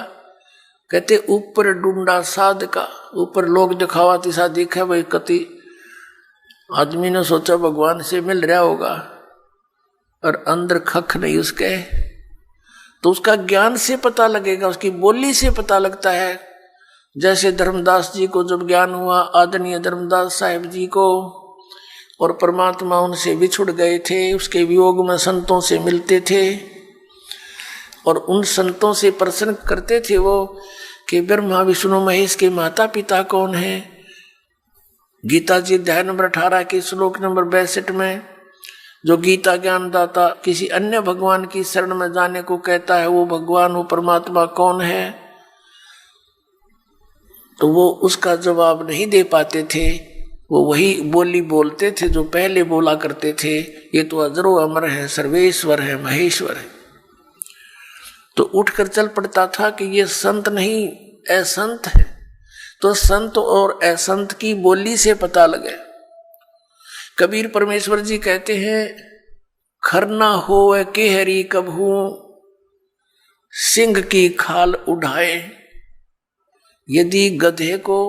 कहते ऊपर डूंडा साध का, ऊपर लोग दिखावा तिसा दिखे, भाई कति आदमी ने सोचा भगवान से मिल रहा होगा और अंदर खख नहीं उसके, तो उसका ज्ञान से पता लगेगा, उसकी बोली से पता लगता है। जैसे धर्मदास जी को जब ज्ञान हुआ, आदरणीय धर्मदास साहिब जी को, और परमात्मा उनसे बिछुड़ गए थे, उसके वियोग में संतों से मिलते थे और उन संतों से प्रश्न करते थे वो कि ब्रह्मा विष्णु महेश के माता पिता कौन है। गीता जी अध्याय नंबर 18 के श्लोक नंबर 62 में जो गीता ज्ञानदाता किसी अन्य भगवान की शरण में जाने को कहता है, वो भगवान, वो परमात्मा कौन है, तो वो उसका जवाब नहीं दे पाते थे। वो वही बोली बोलते थे जो पहले बोला करते थे, ये तो अजरो अमर है, सर्वेश्वर है, महेश्वर है। तो उठकर चल पड़ता था कि ये संत नहीं असंत है। तो संत और असंत की बोली से पता लगे। कबीर परमेश्वर जी कहते हैं, खरना होवे केहरी कबहू सिंह की खाल उठाए। यदि गधे को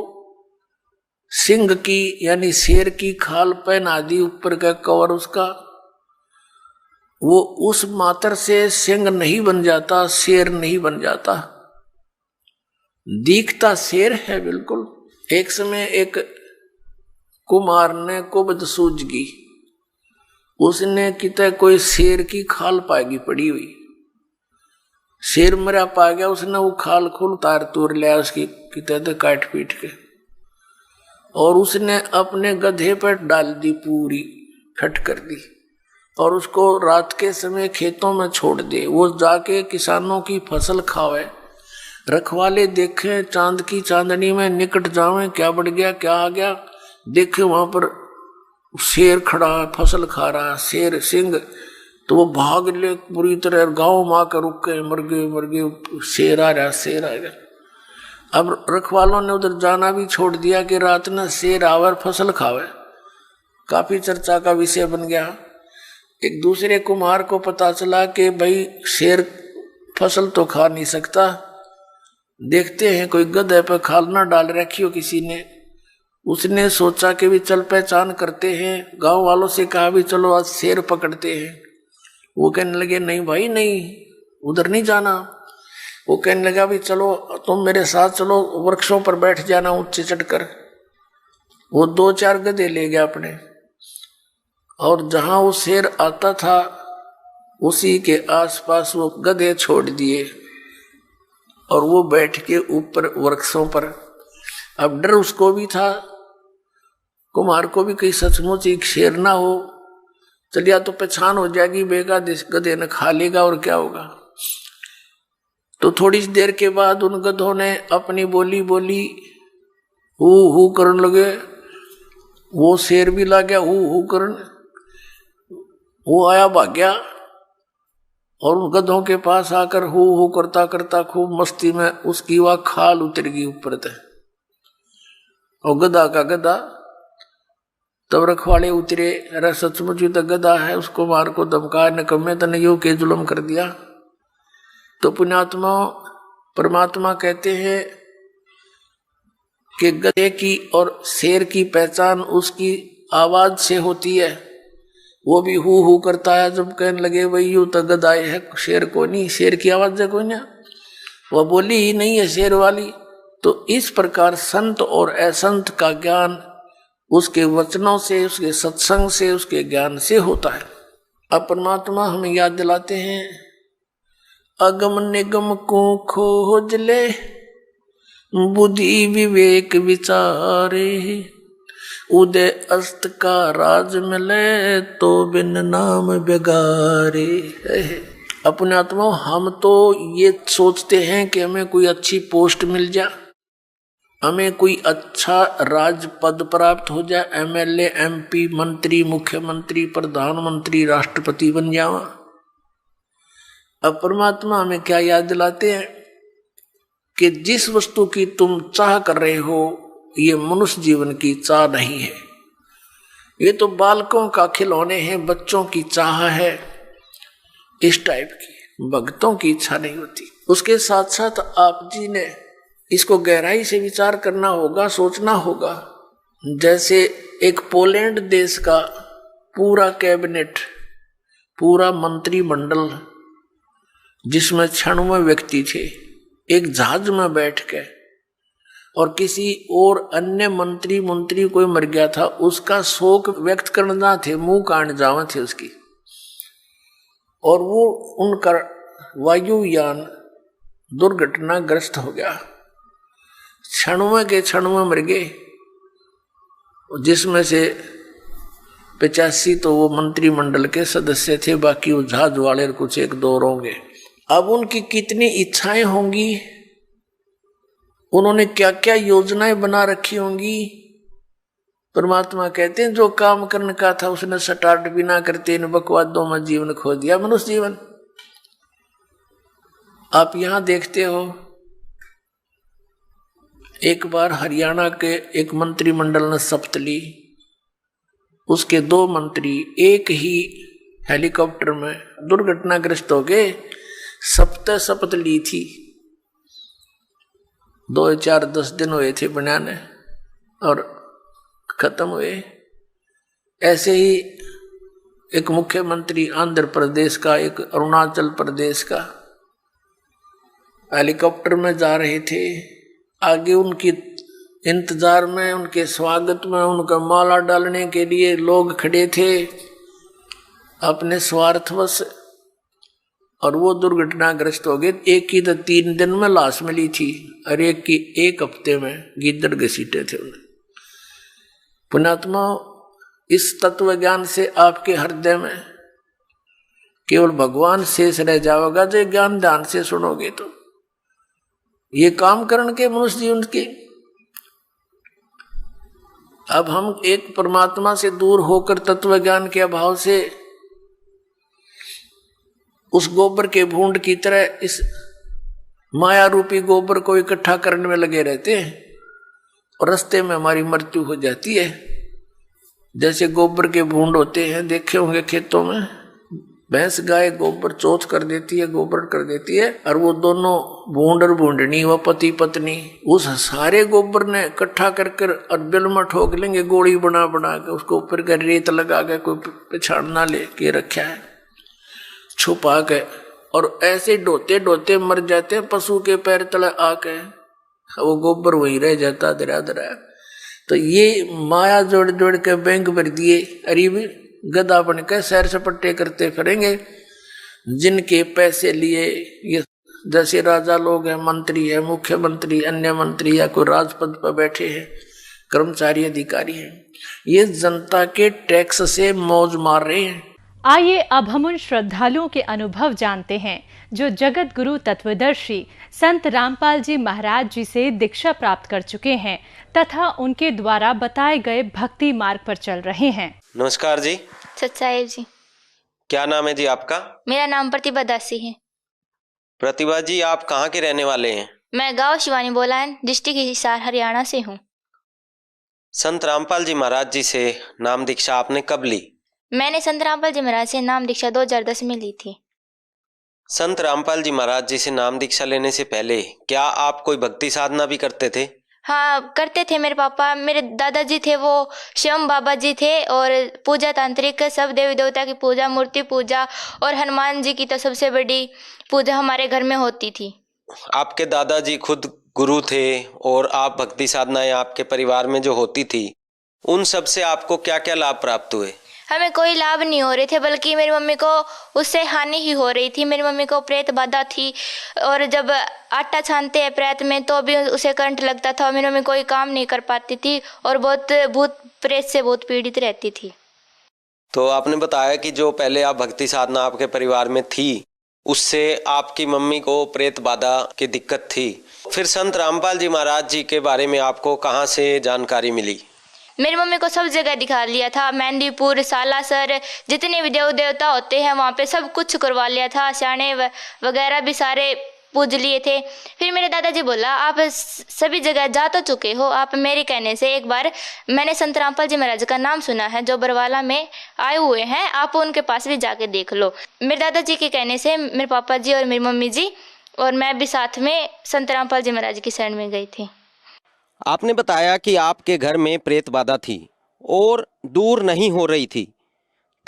सिंह की यानी शेर की खाल पहना दी, ऊपर का कवर उसका, वो उस मात्र से सिंह नहीं बन जाता, शेर नहीं बन जाता, दिखता शेर है बिल्कुल। एक समय एक कुमार ने कुबद सूझगी, उसने कितने कोई शेर की खाल पाएगी पड़ी हुई, शेर मरा पा गया, उसने वो खाल खुल तार तोड़ लिया उसकी कितने काट पीट के, और उसने अपने गधे पर डाल दी, पूरी फट कर दी, और उसको रात के समय खेतों में छोड़ दे, वो जाके किसानों की फसल खावे। रखवाले देखे चांद की चांदनी में निकट जावे, क्या बढ़ गया क्या आ गया, देखे वहां पर शेर खड़ा है, फसल खा रहा, शेर सिंह, तो वो भाग ले पूरी तरह, गांव माँ कर रुक गए, मर गए, शेर आ रहा, शेर आ गया। अब रखवालों ने उधर जाना भी छोड़ दिया कि रात में शेर आवर फसल खावे, काफी चर्चा का विषय बन गया। एक दूसरे कुम्हार को पता चला कि भाई शेर फसल तो खा नहीं सकता, देखते हैं कोई गधे पर खाल ना डाल रखी हो किसी ने। उसने सोचा कि भी चल पहचान करते हैं, गांव वालों से कहा भी चलो आज शेर पकड़ते हैं। वो कहने लगे नहीं भाई नहीं, उधर नहीं जाना। वो कहने लगा भी चलो तुम मेरे साथ चलो, वृक्षों पर बैठ जाना ऊंचे चढ़कर। वो 2-4 गधे ले गया अपने, और जहां वो शेर आता था उसी के आसपास वो गधे छोड़ दिए, और वो बैठ के ऊपर वृक्षों पर। अब डर उसको भी था, कुम्हार को भी, कहीं सचमुच एक शेर ना हो, चलिया तो पहचान हो जाएगी, बेगा गधे ने खा लेगा और क्या होगा। तो थोड़ी देर के बाद उन गधों ने अपनी बोली बोली, हू करने लगे। वो शेर भी ला गया हू करने, वो आया भाग गया, और उन गधों के पास आकर हू करता करता खूब मस्ती में उसकी वह खाल उतर गई ऊपर तक, और गधा का गधा तब रखवाले उतरे, अरे सचमुच ही तो गधा है, उसको मार को धमका निकम्मे तने यूं के जुल्म कर दिया। तो पुण्यात्मा परमात्मा कहते हैं कि गधे की और शेर की पहचान उसकी आवाज से होती है। वो भी हु करता है जब कहने लगे वही यूं तो गधा है, शेर को नहीं, शेर की आवाज है कोई ना, वह बोली ही नहीं है शेर वाली। तो इस प्रकार संत और असंत का ज्ञान उसके वचनों से, उसके सत्संग से, उसके ज्ञान से होता है। अब परमात्मा हमें याद दिलाते हैं, अगम निगम को खोज ले बुद्धि विवेक विचारे, उदय अस्त का राज मिले तो बिन नाम बेगारे। अपने आत्मा हम तो ये सोचते हैं कि हमें कोई अच्छी पोस्ट मिल जाए, हमें कोई अच्छा राज पद प्राप्त हो जाए, एमएलए, एमपी, मंत्री, मुख्यमंत्री, प्रधानमंत्री, राष्ट्रपति बन जावा। अब परमात्मा हमें क्या याद दिलाते हैं कि जिस वस्तु की तुम चाह कर रहे हो ये मनुष्य जीवन की चाह नहीं है, ये तो बालकों का खिलौने हैं, बच्चों की चाह है, इस टाइप की, भक्तों की इच्छा नहीं होती। उसके साथ साथ आप जी ने इसको गहराई से विचार करना होगा, सोचना होगा। जैसे एक पोलैंड देश का पूरा कैबिनेट, पूरा मंत्रिमंडल जिसमें 96 व्यक्ति थे, एक जहाज में बैठ के, और किसी और अन्य मंत्री कोई मर गया था, उसका शोक व्यक्त करना थे, मुंह काट जावा थे उसकी, और वो उनका वायुयान दुर्घटनाग्रस्त हो गया, 96 के 96 मर गए, जिसमें से 85 तो वो मंत्रिमंडल के सदस्य थे, बाकी वो जहाज वाले कुछ एक दो होंगे। अब उनकी कितनी इच्छाएं होंगी, उन्होंने क्या क्या योजनाएं बना रखी होंगी। परमात्मा कहते हैं जो काम करने का था उसने स्टार्ट भी ना करते इन बकवादों में जीवन खो दिया, मनुष्य जीवन। आप यहां देखते हो, एक बार हरियाणा के एक मंत्रिमंडल ने शपथ ली, उसके 2 मंत्री एक ही हेलीकॉप्टर में दुर्घटनाग्रस्त हो गए। शपथ ली थी, 2-4-10 दिन हुए थे बनाने और खत्म हुए। ऐसे ही एक मुख्यमंत्री आंध्र प्रदेश का, एक अरुणाचल प्रदेश का, हेलीकॉप्टर में जा रहे थे, आगे उनकी इंतजार में, उनके स्वागत में, उनका माला डालने के लिए लोग खड़े थे अपने स्वार्थवश, और वो दुर्घटनाग्रस्त हो गए। एक की तो 3 दिन में लाश मिली थी और एक की 1 हफ्ते में गीदड़ घसीटे थे उन्हें। पुण्यात्मा, इस तत्व ज्ञान से आपके हृदय में केवल भगवान शेष रह जाओगा जो ज्ञान ध्यान से सुनोगे तो। ये काम करने के मनुष्य जीवन के, अब हम एक परमात्मा से दूर होकर तत्व ज्ञान के अभाव से उस गोबर के भूंड की तरह इस माया रूपी गोबर को इकट्ठा करने में लगे रहते हैं और रास्ते में हमारी मृत्यु हो जाती है। जैसे गोबर के भूंड होते हैं, देखे होंगे खेतों में, भैंस गाय गोबर चौथ कर देती है, गोबर कर देती है, और वो दोनों भूंड और भूंडनी, वो पति पत्नी, उस सारे गोबर ने इकट्ठा कर और बिल में ठोक लेंगे, गोली बना बना के उसको ऊपर का रेत लगा के, कोई पिछाड़ ना ले के रखा है छुपा के, और ऐसे ढोते ढोते मर जाते हैं पशु के पैर तले आके, वो गोबर वही रह जाता दरा दरा। तो ये माया जोड़ जोड़ के बैंक भर दिए, अरे भी गधा बन के सैर सपट्टे करते फिरेंगे, जिनके पैसे लिए ये जैसे राजा लोग हैं, मंत्री है, मुख्यमंत्री, अन्य मंत्री या कोई राजपद पर बैठे हैं, कर्मचारी अधिकारी हैं, ये जनता के टैक्स से मौज मार रहे हैं। आइए अब हम उन श्रद्धालुओं के अनुभव जानते हैं जो जगत गुरु तत्वदर्शी संत रामपाल जी महाराज जी से दीक्षा प्राप्त कर चुके हैं तथा उनके द्वारा बताए गए भक्ति मार्ग पर चल रहे हैं। नमस्कार जी। सत्साहेब जी। क्या नाम है जी आपका? मेरा नाम प्रतिभा दासी है। प्रतिभा जी, आप कहाँ के रहने वाले हैं? मैं गांव शिवानी बोलान, डिस्ट्रिक्ट हिसार, हरियाणा से हूँ। संत रामपाल जी महाराज जी से नाम दीक्षा आपने कब ली? मैंने संत रामपाल जी महाराज से नाम दीक्षा 2010 में ली थी। संत रामपाल जी महाराज जी से नाम दीक्षा लेने से पहले क्या आप कोई भक्ति साधना भी करते थे? हाँ, करते थे। मेरे पापा, मेरे दादाजी थे वो शिवम बाबा जी थे, और पूजा तांत्रिक सब देवी देवता की पूजा, मूर्ति पूजा, और हनुमान जी की तो सबसे बड़ी पूजा हमारे घर में होती थी। आपके दादाजी खुद गुरु थे और आप भक्ति साधनाएं आपके परिवार में जो होती थी, उन सब से आपको क्या क्या लाभ प्राप्त हुए? हमें कोई लाभ नहीं हो रहे थे, बल्कि मेरी मम्मी को उससे हानि ही हो रही थी। मेरी मम्मी को प्रेत बाधा थी, और जब आटा छानते हैं प्रेत में तो भी उसे करंट लगता था, और मेरी मम्मी कोई काम नहीं कर पाती थी, और बहुत भूत प्रेत से बहुत पीड़ित रहती थी। तो आपने बताया कि जो पहले आप भक्ति साधना आपके परिवार में थी, उससे आपकी मम्मी को प्रेत बाधा की दिक्कत थी। फिर संत रामपाल जी महाराज जी के बारे में आपको कहाँ से जानकारी मिली? मेरी मम्मी को सब जगह दिखा लिया था, मेहंदीपुर, सालासर, जितने भी देव देवता होते हैं वहाँ पे सब कुछ करवा लिया था। स्याणे वगैरह भी सारे पूज लिए थे। फिर मेरे दादाजी बोला, आप सभी जगह जा तो चुके हो, आप मेरे कहने से एक बार, मैंने संत रामपाल जी महाराज का नाम सुना है जो बरवाला में आए हुए हैं, आप उनके पास भी जाके देख लो। मेरे दादाजी के कहने से मेरे पापा जी और मेरी मम्मी जी और मैं भी साथ में संत रामपाल जी महाराज की शरण में गई थी। आपने बताया कि आपके घर में प्रेत बाधा थी और दूर नहीं हो रही थी।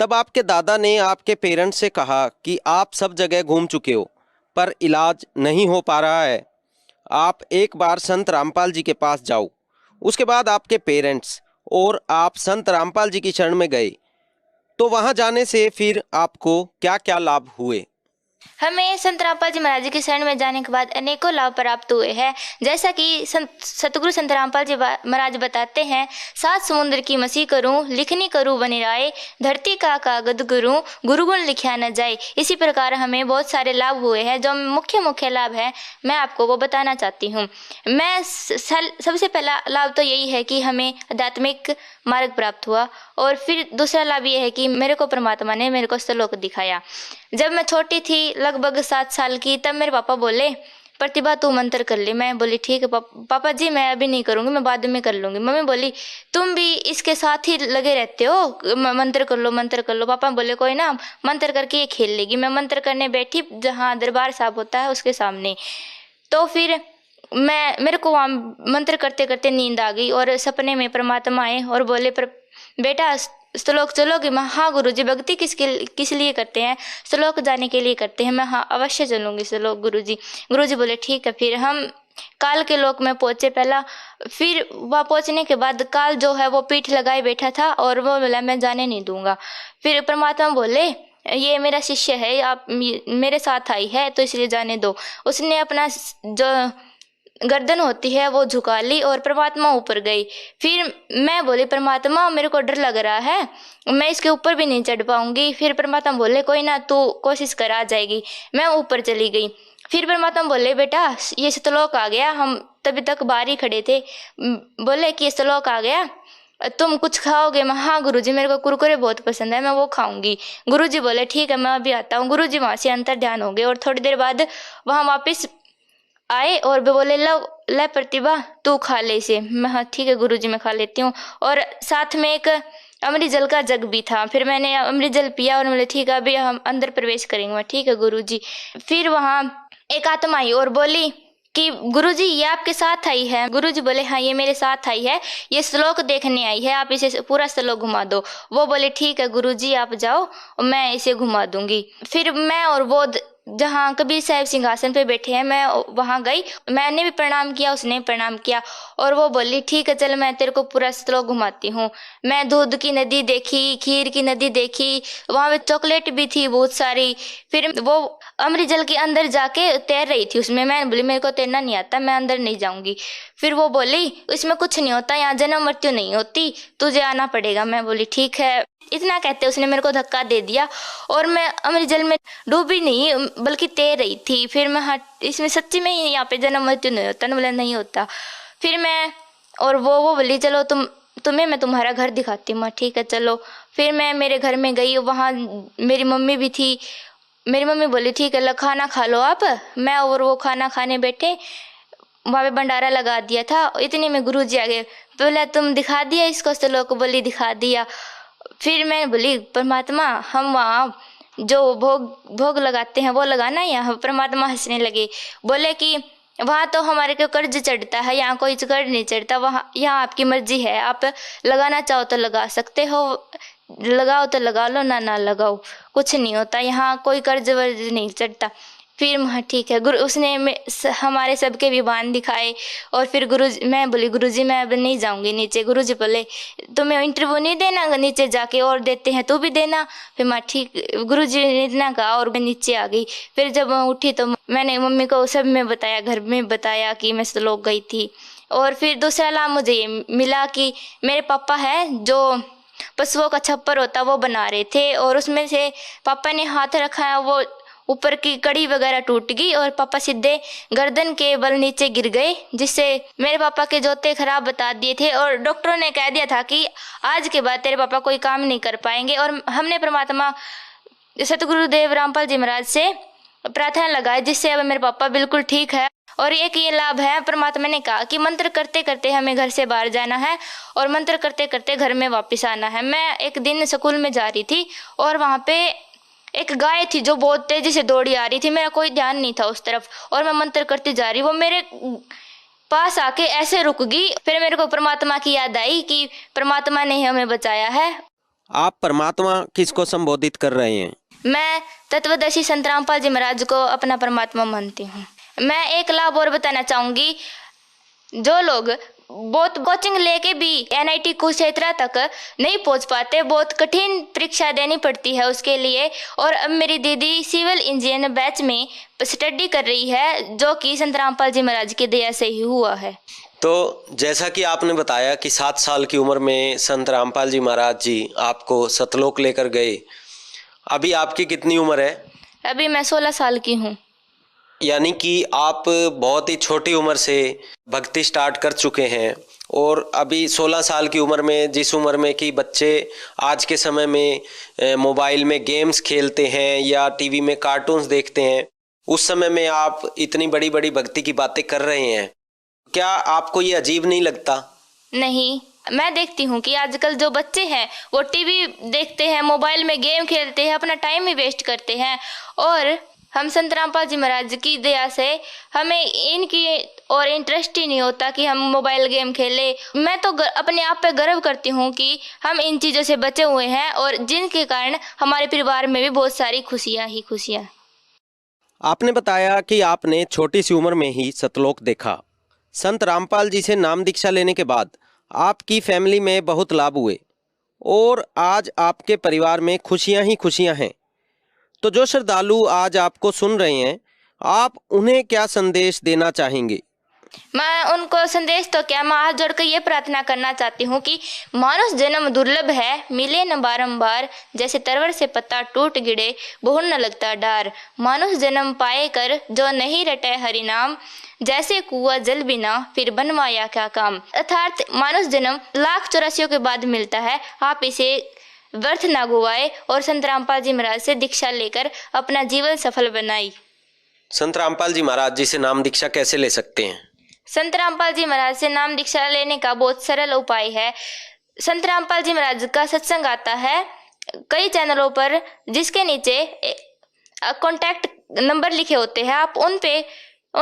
तब आपके दादा ने आपके पेरेंट्स से कहा कि आप सब जगह घूम चुके हो पर इलाज नहीं हो पा रहा है, आप एक बार संत रामपाल जी के पास जाओ। उसके बाद आपके पेरेंट्स और आप संत रामपाल जी की शरण में गए, तो वहाँ जाने से फिर आपको क्या क्या लाभ हुए? हमें संत रामपाल जी महाराज की शरण में जाने के बाद अनेकों लाभ प्राप्त हुए हैं। जैसा कि सतगुरु संत रामपाल जी महाराज बताते हैं, 7 समुद्र की मसी करूं, लिखनी करूं बनी राय, धरती का कागद गुरु, गुरुगुण लिखा न जाए। इसी प्रकार हमें बहुत सारे लाभ हुए हैं। जो मुख्य लाभ है मैं आपको वो बताना चाहती हूँ। मैं सबसे पहला लाभ तो यही है कि हमें आध्यात्मिक मार्ग प्राप्त हुआ, और फिर दूसरा लाभ ये है कि मेरे को परमात्मा ने मेरे को सलोक दिखाया। जब मैं छोटी थी, लगभग 7 साल की, तब मेरे पापा बोले, प्रतिभा तू मंत्र कर ले। मैं बोली ठीक है पापा जी, मैं अभी नहीं करूँगी, मैं बाद में कर लूँगी। मम्मी बोली तुम भी इसके साथ ही लगे रहते हो, मंत्र कर लो मंत्र कर लो। पापा बोले कोई ना, मंत्र करके ये खेल लेगी। मैं मंत्र करने बैठी जहाँ दरबार साहब होता है उसके सामने। तो फिर मेरे को वहाँ मंत्र करते करते नींद आ गई, और सपने में परमात्मा आए और बोले बेटा श्लोक चलोगे? मैं हाँ गुरुजी। भक्ति किस लिए करते हैं? श्लोक जाने के लिए करते हैं। मैं हाँ अवश्य चलूंगी श्लोक गुरुजी। गुरुजी बोले ठीक है। फिर हम काल के लोक में पहुंचे पहला। फिर वहाँ पहुंचने के बाद काल जो है वो पीठ लगाए बैठा था, और वो बोला मैं जाने नहीं दूंगा। फिर परमात्मा बोले ये मेरा शिष्य है, आप मेरे साथ आई है तो इसलिए जाने दो। उसने अपना जो गर्दन होती है वो झुका ली और परमात्मा ऊपर गई। फिर मैं बोली परमात्मा मेरे को डर लग रहा है, मैं इसके ऊपर भी नहीं चढ़ पाऊंगी। फिर परमात्मा बोले कोई ना, तू कोशिश कर, आ जाएगी। मैं ऊपर चली गई। फिर परमात्मा बोले बेटा ये सतलोक आ गया। हम तभी तक बाहर ही खड़े थे। बोले कि सतलोक आ गया, तुम कुछ खाओगे? मैं हाँ गुरुजी, मेरे को कुरकुरे बहुत पसंद है, मैं वो खाऊंगी। गुरुजी बोले ठीक है मैं अभी आता हूँ। गुरुजी वहां से अंतर ध्यान हो गए, और थोड़ी देर बाद वहां वापिस आए और बोले ले प्रतिभा तू खा ले इसे। मैं हाँ ठीक है गुरुजी मैं खा लेती हूँ। और साथ में एक अमृत जल का जग भी था। फिर मैंने अमृत जल पिया और बोले ठीक है अभी हम अंदर प्रवेश करेंगे। मैं ठीक है गुरुजी। फिर वहाँ एक आत्मा आई और बोली कि गुरुजी ये आपके साथ आई है। गुरुजी बोले हाँ ये मेरे साथ आई है, ये श्लोक देखने आई है, आप इसे पूरा श्लोक घुमा दो। वो बोले ठीक है गुरुजी आप जाओ, मैं इसे घुमा दूंगी। फिर मैं और वो जहाँ कबीर साहब सिंहासन पे बैठे हैं मैं वहां गई। मैंने भी प्रणाम किया, उसने प्रणाम किया, और वो बोली ठीक है चल मैं तेरे को पूरा श्लोक घुमाती हूँ। मैं दूध की नदी देखी, खीर की नदी देखी, वहां पे चॉकलेट भी थी बहुत सारी। फिर वो अमृत जल के अंदर जाके तैर रही थी उसमें। मैं बोली मेरे को तैरना नहीं आता, मैं अंदर नहीं जाऊंगी। फिर वो बोली इसमें कुछ नहीं होता, यहाँ जन्म मृत्यु नहीं होती, तुझे आना पड़ेगा। मैं बोली ठीक है। इतना कहते उसने मेरे को धक्का दे दिया और मैं अमृत जल में डूबी नहीं बल्कि तैर रही थी। फिर मैं हाँ इसमें सच्ची में यहाँ पे जन्म मृत्यु नहीं होता? बोले नहीं होता। फिर मैं और वो बोली चलो तुम्हें मैं तुम्हारा घर दिखाती हूँ। ठीक है चलो। फिर मैं मेरे घर में गई, वहाँ मेरी मम्मी भी थी। मेरी मम्मी बोली ठीक है खाना खा लो आप। मैं और वो खाना खाने बैठे। वहाँ पे भंडारा लगा दिया था। इतने में गुरुजी आ गए, बोला तुम दिखा दिया इसको श्लोक, बोली दिखा दिया। फिर मैं बोली परमात्मा हम वहाँ जो भोग लगाते हैं वो लगाना यहाँ। परमात्मा हंसने लगे, बोले कि वहाँ तो हमारे को कर्ज चढ़ता है, यहाँ कोई कर्ज नहीं चढ़ता, वहाँ यहाँ आपकी मर्जी है, आप लगाना चाहो तो लगा सकते हो, लगाओ तो लगा लो, ना लगाओ, कुछ नहीं होता, यहाँ कोई कर्ज वर्ज नहीं चढ़ता। फिर हाँ ठीक है। गुरु उसने हमारे सबके विधान दिखाए। और फिर मैं बोली गुरुजी मैं अब नहीं जाऊंगी नीचे। गुरुजी बोले तुम्हें इंटरव्यू नहीं देना, नीचे जाके और देते हैं तू भी देना। फिर मैं ठीक, गुरुजी ने इतना कहा और मैं नीचे आ गई। फिर जब मैं उठी तो मैंने मम्मी को सब में बताया, घर में बताया कि मैं श्लोक गई थी। और फिर दूसरा लाभ मुझे ये मिला कि मेरे पापा हैं जो पशुओं का छप्पर होता वो बना रहे थे, और उसमें से पापा ने हाथ रखा है, वो ऊपर की कड़ी वगैरह टूट गई और पापा सीधे गर्दन के बल नीचे गिर गए, जिससे मेरे पापा के जोते खराब बता दिए थे। और डॉक्टरों ने कह दिया था कि आज के बाद तेरे पापा कोई काम नहीं कर पाएंगे। और हमने परमात्मा सतगुरुदेव रामपाल जी महाराज से प्रार्थना लगाई, जिससे अब मेरे पापा बिल्कुल ठीक है। और एक ये लाभ है, परमात्मा ने कहा कि मंत्र करते करते हमें घर से बाहर जाना है और मंत्र करते करते घर में वापस आना है। मैं एक दिन स्कूल में जा रही थी और वहाँ पे एक गाय थी जो बहुत तेजी से दौड़ी आ रही थी, मेरा कोई ध्यान नहीं था उस तरफ, और मैं मंत्र करती जा रही, वो मेरे पास आके ऐसे रुक गई। फिर मेरे को परमात्मा की याद आई कि परमात्मा ने हमें बचाया है। आप परमात्मा किसको संबोधित कर रहे हैं? मैं तत्वदर्शी संत रामपाल जी महाराज को अपना परमात्मा मानती हूँ। मैं एक लाभ और बताना चाहूंगी, जो लोग बहुत कोचिंग लेके भी NIT कुरुक्षेत्र तक नहीं पहुंच पाते, बहुत कठिन परीक्षा देनी पड़ती है उसके लिए। और अब मेरी दीदी सिविल इंजीनियर बैच में स्टडी कर रही है, जो कि संत रामपाल जी महाराज की दया से ही हुआ है। तो जैसा कि आपने बताया कि 7 साल की उम्र में संत रामपाल जी महाराज जी आपको सतलोक लेकर गए, अभी आपकी कितनी उम्र है? अभी मैं 16 साल की हूँ। यानी कि आप बहुत ही छोटी उम्र से भक्ति स्टार्ट कर चुके हैं, और अभी 16 साल की उम्र में, जिस उम्र में कि बच्चे आज के समय में मोबाइल में गेम्स खेलते हैं या टीवी में कार्टून्स देखते हैं, उस समय में आप इतनी बड़ी बड़ी भक्ति की बातें कर रहे हैं, क्या आपको ये अजीब नहीं लगता? नहीं, मैं देखती हूँ कि आजकल जो बच्चे हैं वो टीवी देखते हैं, मोबाइल में गेम खेलते हैं, अपना टाइम ही वेस्ट करते हैं। और हम संत रामपाल जी महाराज की दया से हमें इनकी और इंटरेस्ट ही नहीं होता कि हम मोबाइल गेम खेले। मैं तो अपने आप पे गर्व करती हूँ कि हम इन चीज़ों से बचे हुए हैं, और जिनके कारण हमारे परिवार में भी बहुत सारी खुशियाँ ही खुशियाँ। आपने बताया कि आपने छोटी सी उम्र में ही सतलोक देखा। संत रामपाल जी से नाम दीक्षा लेने के बाद आपकी फैमिली में बहुत लाभ हुए, और आज आपके परिवार में खुशियाँ ही खुशियाँ हैं। तो जो श्रद्धालु आज आपको सुन रहे हैं, आप उन्हें क्या संदेश देना चाहेंगे? मैं उनको संदेश तो क्या, मैं हाथ जोड़कर ये प्रार्थना करना चाहती हूँ कि मानुष जन्म दुर्लभ है, मिले न बारंबार, जैसे तरवर से पत्ता टूट गिरे बहुर न लगता डार। मानुष जन्म पाए कर जो नहीं रटे हरि नाम, जैसे कुआं जल बिना फिर बनवाया क्या काम। अर्थात मानुष जन्म लाख 84 के बाद मिलता है, आप इसे व्यर्थ ना गुवाए और संत रामपाल जी महाराज से दीक्षा लेकर अपना जीवन सफल बनाई। संत रामपाल जी महाराज जी से नाम दीक्षा कैसे ले सकते हैं? संत रामपाल जी महाराज से नाम दीक्षा लेने का बहुत सरल उपाय है। संत रामपाल जी महाराज का सत्संग आता है कई चैनलों पर, जिसके नीचे कॉन्टैक्ट नंबर लिखे होते हैं। आप उन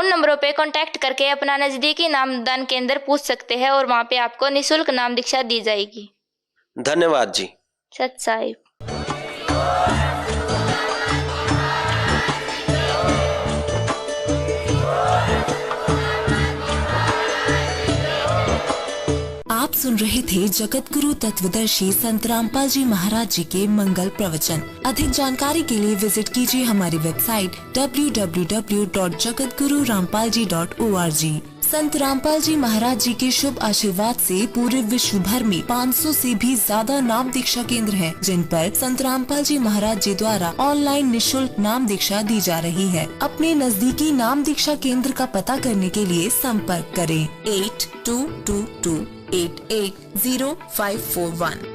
नंबरों पे कांटेक्ट करके अपना नजदीकी नामदान केंद्र पूछ सकते हैं, और वहाँ पे आपको निःशुल्क नाम दीक्षा दी जाएगी। धन्यवाद जी। सत साहिब। आप सुन रहे थे जगत गुरु तत्वदर्शी संत रामपाल जी महाराज जी के मंगल प्रवचन। अधिक जानकारी के लिए विजिट कीजिए हमारी वेबसाइट www.jagatgururampalji.org। संत रामपाल जी महाराज जी के शुभ आशीर्वाद से पूरे विश्व भर में 500 से भी ज्यादा नाम दीक्षा केंद्र हैं, जिन पर संत रामपाल जी महाराज जी द्वारा ऑनलाइन निःशुल्क नाम दीक्षा दी जा रही है। अपने नजदीकी नाम दीक्षा केंद्र का पता करने के लिए संपर्क करें 8222880541।